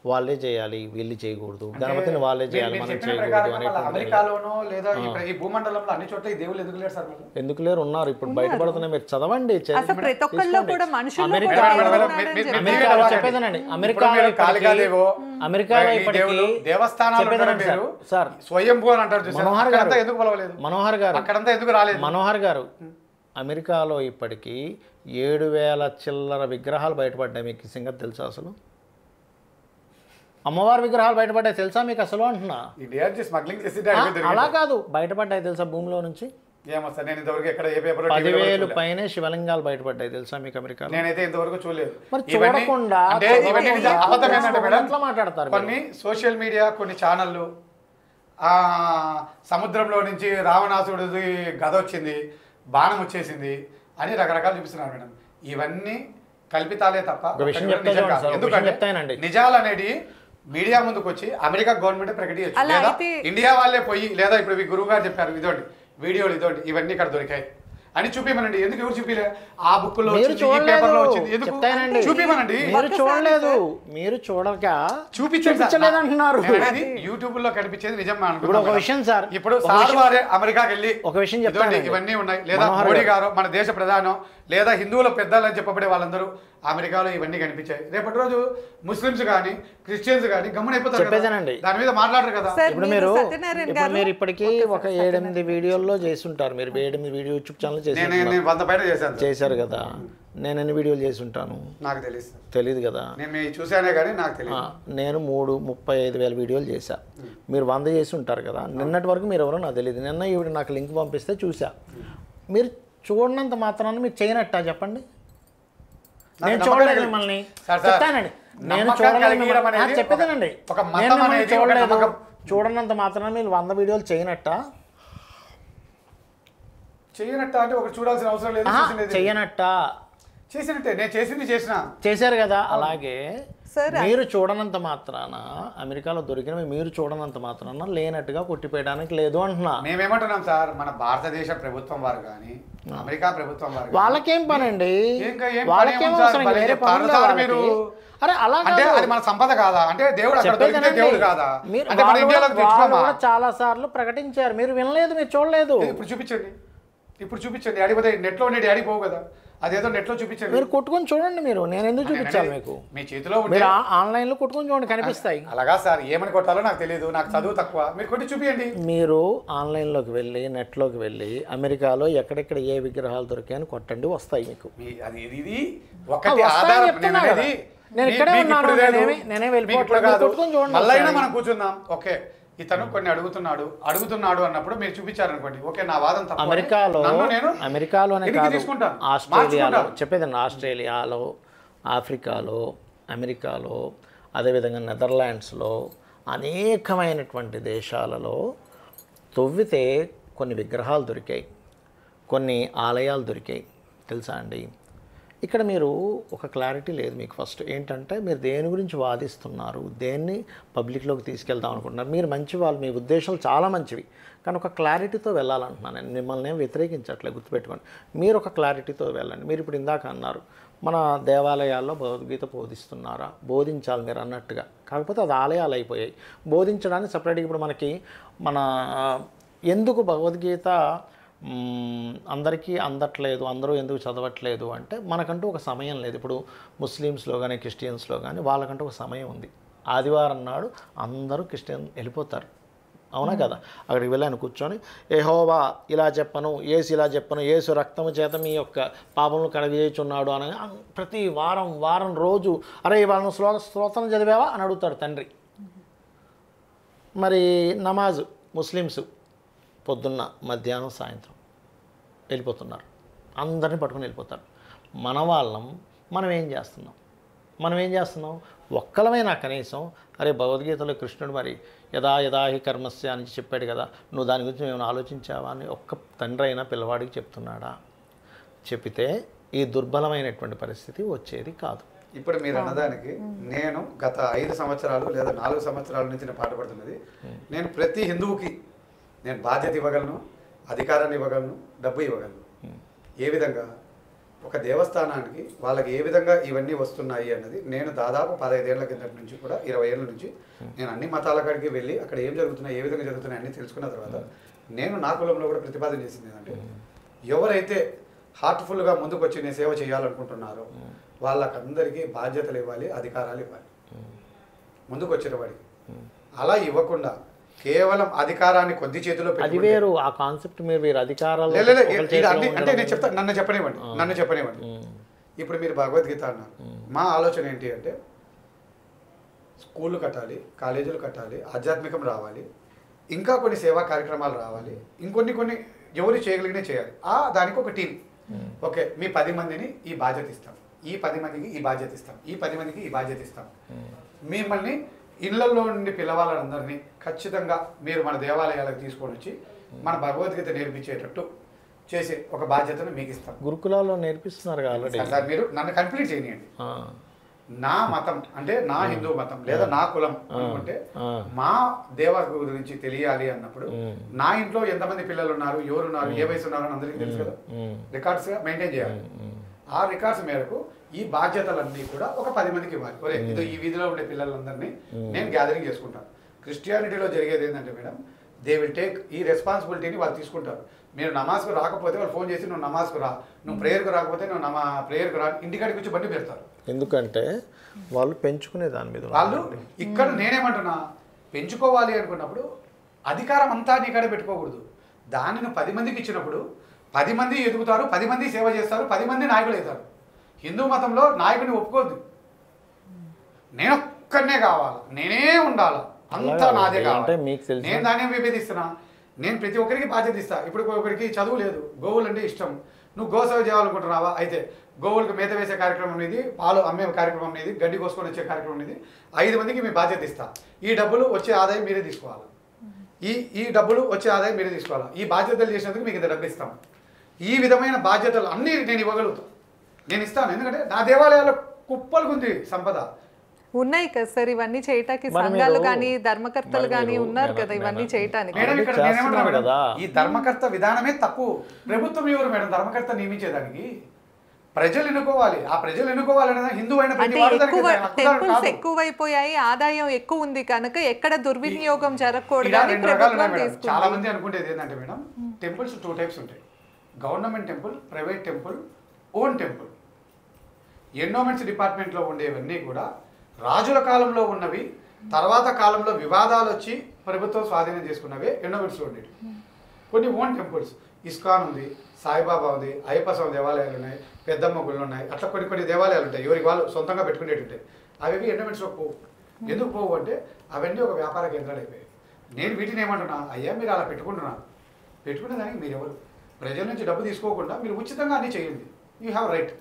వాళ్ళే చేయాలి, వీళ్ళు చేయకూడదు, గణపతిని వాళ్ళే చేయాలి, మనం చేయకూడదు అనే. అమెరికాలోనో లేదా ఈ భూమండలంలో అన్ని చోట్ల ఈ దేవుళ్ళు ఎందుకు లేరు సార్? ఎందుకు లేరు? ఉన్నారు, ఇప్పుడు బయటపడుతున్నాయి. మీరు చదవండి. చెప్పేదానండి, అమెరికాలో సార్ స్వయంభూ అని అంటారు. మనోహర్ గారు ఎందుకు పిలవలేదు? అక్కడంతా ఎందుకు రాలేదు? మనోహర్ గారు, అమెరికాలో ఇప్పటికీ 7,000 చిల్లర విగ్రహాలు బయటపడ్డాయి. మీకు ఈ సంగతి తెలుసా? అసలు అమ్మవారి విగ్రహాలు బయటపడ్డాయి తెలుసా మీకు అసలు అంటున్నా? అలా కాదు, బయటపడ్డాయి తెలుసా భూమిలో నుంచి? 10,000 పైనే శివలింగాలు బయటపడ్డాయి తెలుసా మీకు అమెరికాలో? నేనైతే ఇంతవరకు చూడలేదు. మరి చూడకుండా మాట్లాడతారు. కొన్ని సోషల్ మీడియా, కొన్ని ఛానళ్ళు సముద్రంలో నుంచి రావణాసుడిది గద వచ్చింది, బాణం వచ్చేసింది అని రకరకాలు చూపిస్తున్నారు మేడం. ఇవన్నీ కల్పితాలే తప్ప ఎందుకంటే నిజాలు అనేది మీడియా ముందుకు వచ్చి అమెరికా గవర్నమెంట్ ప్రకటించచ్చు, లేదా ఇండియా వాళ్ళే పోయి, లేదా ఇప్పుడు గురువు గారు చెప్పారు ఇదోండి వీడియోలు ఇదోండి ఇవన్నీ ఇక్కడ దొరికాయి అని చూపిమనండి. ఎందుకు ఎవరు చూపిలే? ఆ బుక్ లో పేపర్లో వచ్చింది, ఎందుకు చూపిమనండి? మీరు చూడలేదు, మీరు చూడక చూపించలేదంటున్నారు. యూట్యూబ్ లో కనిపించేది నిజం. ఇప్పుడు ఒక విషయం సార్, ఇప్పుడు సార్ వారే అమెరికాకి వెళ్ళి ఒక విషయం చెప్పండి, ఇవన్నీ ఉన్నాయి, లేదా మోడీ గారు మన దేశ ప్రధానం, లేదా హిందువుల పెద్దలని చెప్పబడే వాళ్ళందరూ అమెరికాలో ఇవన్నీ కనిపించాయి. రేపటి రోజు ముస్లిమ్స్ కానీ క్రిస్టియన్స్ కానీ గమ్మునైపోతారు. చెప్పేదానండి, దాని మీద మాట్లాడరు కదా. ఇప్పుడు మీరు ఇప్పటికీ ఒక 7-8 వీడియోల్లో చేస్తుంటారు. మీరు 7-8 వీడియో యూట్యూబ్ ఛానల్ చేశారు కదా. నేను ఎన్ని వీడియోలు చేసి ఉంటాను నాకు తెలియదు కదా. నేను చూసానే కానీ నాకు తెలియదు. నేను 35,000 వీడియోలు చేశా, మీరు 100 చేసి ఉంటారు కదా. నిన్నటి వరకు మీరు ఎవరో నాకు తెలియదు. నిన్న ఈవిడ నాకు లింక్ పంపిస్తే చూసా. మీరు చూడనంత మాత్రాన్ని మీరు చేయనట్టా చెప్పండి? నేను చూడలేదు మిమ్మల్ని, చెప్తానండి. నేను చూడలేదు, చెప్పేదానండి. చూడనంత మాత్రాన్ని మీరు 100 వీడియోలు చేయనట్టా? చేయనట్టా అంటే ఒకటి చూడాల్సిన అవసరం లేదు. చేయనట్టా? చేసినట్టే. నేను చేశారు కదా. అలాగే మీరు చూడనంత మాత్రాన అమెరికాలో దొరికినవి మీరు చూడనంత మాత్రాన లేనట్టుగా కొట్టిపోయడానికి లేదు అంటున్నా. మేమేమంటున్నాం సార్, మన భారతదేశ ప్రభుత్వం వారు కానీ అమెరికా ప్రభుత్వం వారు వాళ్ళకేం పనండి? అరే అలా అంటే అది మన సంపద కాదా? అంటే దేవుడు కాదా? చాలా సార్లు ప్రకటించారు, మీరు వినలేదు, మీరు చూడలేదు. ఇప్పుడు చూపించండి అడిగిపోతే నెట్లో ఉండే అడిగి పోవు కదా. అదేదో నెట్లో చూపించండి, మీరు కొట్టుకొని చూడండి. మీరు నేను ఎందుకు చూపించాలి మీకు? మీ చేతిలో మీరు ఆన్లైన్లో కొట్టుకొని చూడండి, కనిపిస్తాయి. అలాగా సార్, ఏమని కొట్టాలో నాకు తెలియదు, నాకు చదువు తక్కువ. మీరు కొట్టి చూపించండి. మీరు ఆన్లైన్లోకి వెళ్ళి నెట్లోకి వెళ్ళి అమెరికాలో ఎక్కడెక్కడ ఏ విగ్రహాలు దొరికాయని కొట్టండి, వస్తాయి మీకు. ఇది ఒకటి ఆధారం. నేను ఇక్కడే ఉన్నాను, నేనే వెళ్ళిపోవట్లేదు. మళ్ళీ మనం కూర్చుందాం. ఓకే, ఇతను కొన్ని అడుగుతున్నాడు అన్నప్పుడు మీరు చూపించారనుకోండి, ఓకే నా వాదన తప్పు. అమెరికాలోనే కాదు, ఆస్ట్రేలియాలో చెప్పేదండి, ఆస్ట్రేలియాలో, ఆఫ్రికాలో, అమెరికాలో, అదేవిధంగా నెదర్లాండ్స్లో అనేకమైనటువంటి దేశాలలో తవ్వితే కొన్ని విగ్రహాలు దొరికాయి, కొన్ని ఆలయాలు దొరికాయి తెలుసా అండి. ఇక్కడ మీరు ఒక క్లారిటీ లేదు మీకు. ఫస్ట్ ఏంటంటే మీరు దేని గురించి వాదిస్తున్నారు, దేన్ని పబ్లిక్లోకి తీసుకెళ్దాం అనుకుంటున్నారు. మీరు మంచి వాళ్ళు, మీ ఉద్దేశాలు చాలా మంచివి, కానీ ఒక క్లారిటీతో వెళ్ళాలంటున్నాను నేను. మిమ్మల్ని వ్యతిరేకించట్లేదు, గుర్తుపెట్టుకోండి. మీరు ఒక క్లారిటీతో వెళ్ళండి. మీరు ఇప్పుడు ఇందాక అన్నారు మన దేవాలయాల్లో భగవద్గీత బోధిస్తున్నారా? బోధించాలి మీరు అన్నట్టుగా, కాకపోతే అది ఆలయాలు అయిపోయాయి. బోధించడానికి సపరేట్గా ఇప్పుడు మనకి మన ఎందుకు భగవద్గీత అందరికీ అందట్లేదు, అందరూ ఎందుకు చదవట్లేదు అంటే మనకంటూ ఒక సమయం లేదు. ఇప్పుడు ముస్లిమ్స్లో కానీ క్రిస్టియన్స్లో కానీ వాళ్ళకంటూ ఒక సమయం ఉంది. ఆదివారం నాడు అందరూ క్రిస్టియన్ వెళ్ళిపోతారు, అవునా కదా? అక్కడికి వెళ్ళాను కూర్చొని యెహోవా ఇలా చెప్పను, యేసు ఇలా చెప్పను, యేసు రక్తము చేత మీ యొక్క పాపములు కడగజేయుచున్నాడు అని ప్రతి వారం రోజు అరే వాళ్ళని స్తోత్రం చదివావా అని అడుగుతాడు తండ్రి. మరి నమాజ్ ముస్లిమ్స్ పొద్దున్న మధ్యాహ్నం సాయంత్రం వెళ్ళిపోతున్నారు, అందరిని పట్టుకుని వెళ్ళిపోతారు. మన వాళ్ళం మనం ఏం చేస్తున్నాం? ఒక్కలమైనా కనీసం అరే భగవద్గీతలో కృష్ణుడు మరి యదా యదాహి కర్మస్య అని చెప్పాడు కదా, నువ్వు దాని గురించి ఏమైనా ఆలోచించావా అని ఒక్క తండ్రి అయినా పిల్లవాడికి చెప్తున్నాడా? చెప్పితే ఈ దుర్బలమైనటువంటి పరిస్థితి వచ్చేది కాదు. ఇప్పుడు మీరు అన్నదానికి నేను గత 5 సంవత్సరాలు లేదా 4 సంవత్సరాల నుంచి నేను పాటుపడుతున్నది, నేను ప్రతి హిందువుకి నేను బాధ్యత ఇవ్వగలను, అధికారాన్ని ఇవ్వగలను, డబ్బు ఇవ్వగలను. ఏ విధంగా ఒక దేవస్థానానికి వాళ్ళకి ఏ విధంగా ఇవన్నీ వస్తున్నాయి అన్నది నేను దాదాపు 15 ఏళ్ల కిందటి నుంచి కూడా 20 ఏళ్ళ నుంచి నేను అన్ని మతాల కాడికి వెళ్ళి అక్కడ ఏం జరుగుతున్నాయి, ఏ విధంగా జరుగుతున్నాయి అన్నీ తెలుసుకున్న తర్వాత నేను నా కులంలో కూడా ప్రతిపాదన చేసింది ఏంటంటే ఎవరైతే హార్ట్ఫుల్గా ముందుకు వచ్చి నేను సేవ చేయాలనుకుంటున్నారో వాళ్ళకందరికీ బాధ్యతలు ఇవ్వాలి, అధికారాలు ఇవ్వాలి ముందుకు వచ్చిన వాడికి. అలా ఇవ్వకుండా కేవలం అధికారాన్ని కొద్ది చేతిలో అది వేరు. ఆ కాన్సెప్ట్ మీరు అధికారాలు అంటే నేను చెప్తా, నన్ను చెప్పనివ్వండి. ఇప్పుడు మీరు భగవద్గీత అన్నారు, మా ఆలోచన ఏంటి అంటే స్కూళ్ళు కట్టాలి, కాలేజీలు కట్టాలి, ఆధ్యాత్మికం రావాలి, ఇంకా కొన్ని సేవా కార్యక్రమాలు రావాలి, ఇంకొన్ని ఎవరు చేయగలిగినా చేయాలి. దానికి ఒక టీం, ఓకే మీ 10 మందిని ఈ బాధ్యత ఇస్తాం, ఈ 10 మందికి ఈ బాధ్యత ఇస్తాం, ఈ 10 మందికి ఈ బాధ్యత ఇస్తాం, మిమ్మల్ని ఇళ్లలో నుండి పిల్లవాళ్ళందరినీ ఖచ్చితంగా మీరు మన దేవాలయాలకు తీసుకొని వచ్చి మన భగవద్గీత నేర్పించేటట్టు చేసే ఒక బాధ్యతను మీకు ఇస్తాం. గురుకులాల్లో నేర్పిస్తున్నారు కాబట్టి సార్ మీరు నన్ను కంప్లీట్ చేయనియండి. నా మతం అంటే నా హిందూ మతం లేదా నా కులం అనుకుంటే మా దేవ గురించి తెలియాలి అన్నప్పుడు నా ఇంట్లో ఎంతమంది పిల్లలు ఉన్నారు, ఎవరున్నారు, ఏ వయసు ఉన్నారు అని అందరికీ తెలుసు కదా, రికార్డ్స్గా మెయింటైన్ చేయాలి. ఆ రికార్డ్స్ మేరకు ఈ బాధ్యతలన్నీ కూడా ఒక 10 మందికి ఇవ్వాలి. ఒరే ఇది ఈ వీధిలో ఉండే పిల్లలందరినీ నేను గ్యాదరింగ్ చేసుకుంటాను. క్రిస్టియానిటీలో జరిగేది ఏంటంటే మేడం, దే విల్ టేక్ ఈ రెస్పాన్సిబిలిటీని వాళ్ళు తీసుకుంటారు. మీరు నమాజ్కు రాకపోతే వాళ్ళు ఫోన్ చేసి నువ్వు నమాజ్కు రా, నువ్వు ప్రేయర్కు రాకపోతే నువ్వు ప్రేయర్కు రా, ఇంటికాడికి వచ్చి బండి పెడతారు. ఎందుకంటే వాళ్ళు పెంచుకునే దాని మీద వాళ్ళు ఇక్కడ నేనేమంటున్నా, పెంచుకోవాలి అనుకున్నప్పుడు అధికారం అంతా నీ కాడే పెట్టుకోకూడదు. దానిని 10 మందికి ఇచ్చినప్పుడు 10 మంది ఎదుగుతారు, 10 మంది సేవ చేస్తారు, 10 మంది నాయకులు అవుతారు. హిందూ మతంలో నాయకుడిని ఒప్పుకోద్దు. నేను ఒక్కడనే కావాలి, నేనే ఉండాలి, అంతా నాదే కావాలి, నేను దాన్ని విభేదిస్తున్నా. నేను ప్రతి ఒక్కరికి బాధ్యత ఇస్తా. ఇప్పుడు ఒకరికి చదువు లేదు, గోవులు అంటే ఇష్టం, నువ్వు గోసేవ చేయాలనుకుంటున్నావా, అయితే గోవులకు మేత వేసే కార్యక్రమం అనేది, పాలు అమ్మే కార్యక్రమం అనేది, గడ్డి కోసుకొని వచ్చే కార్యక్రమం అనేది 5 మందికి మీ బాధ్యత ఇస్తా. ఈ డబ్బులు వచ్చే ఆదాయం మీరే తీసుకోవాలి, ఈ డబ్బులు వచ్చే ఆదాయం మీరే తీసుకోవాలి, ఈ బాధ్యతలు చేసినందుకు మీకు ఇంత డబ్బు ఇస్తాం. ఈ విధమైన బాధ్యతలు అన్నీ నేను ఇవ్వగలుగుతాను, నేను ఇస్తాను. ఎందుకంటే నా దేవాలయాల్లో కుప్పలు ఉంది సంపద ఉన్నాయి కదా సార్, ఇవన్నీ చేయటానికి సంఘాలు కానీ ధర్మకర్తలు కానీ ఉన్నారు కదా ఇవన్నీ చేయటానికి. ఈ ధర్మకర్త విధానమే తప్పు. ప్రభుత్వం ఎవరు మేడం ధర్మకర్త నియమించేదానికి? ప్రజలు ఎన్నుకోవాలి. ఆ ప్రజలు ఎన్నుకోవాలనేది హిందూ అయిన టెంపుల్స్ ఎక్కువైపోయాయి, ఆదాయం ఎక్కువ ఉంది కనుక ఎక్కడ దుర్వినియోగం జరగకూడదు. చాలా మంది అనుకునేది ఏంటంటే మేడం, టెంపుల్స్ 2 టైప్స్ ఉంటాయి, government temple, private temple, own temple. Endowments డిపార్ట్మెంట్లో ఉండేవన్నీ కూడా రాజుల కాలంలో ఉన్నవి, తర్వాత కాలంలో వివాదాలు వచ్చి ప్రభుత్వం స్వాధీనం చేసుకున్నవే ఎండోమెంట్స్లో ఉండేవి. కొన్ని ఓన్ టెంపుల్స్, ఇస్కాన్ ఉంది, సాయిబాబా ఉంది, అయ్యప్ప స్వామి దేవాలయాలు ఉన్నాయి, పెద్దమ్మ గుళ్ళు ఉన్నాయి, అట్లా కొన్ని దేవాలయాలు ఉంటాయి, ఎవరికి వాళ్ళు సొంతంగా పెట్టుకునేవి ఉంటాయి. అవి ఎండోమెంట్స్లో పోవు. ఎందుకు పోవు అంటే అవన్నీ ఒక వ్యాపార కేంద్రాలు అయిపోయాయి. నేను వీటిని ఏమంటున్నా, అయ్యా మీరు అలా పెట్టుకుంటున్నారు, పెట్టుకునే దానికి మీరు ఎవరు? ప్రజల నుంచి డబ్బు తీసుకోకుండా మీరు ఉచితంగా అన్నీ చేయండి, యూ హ్యావ్ రైట్.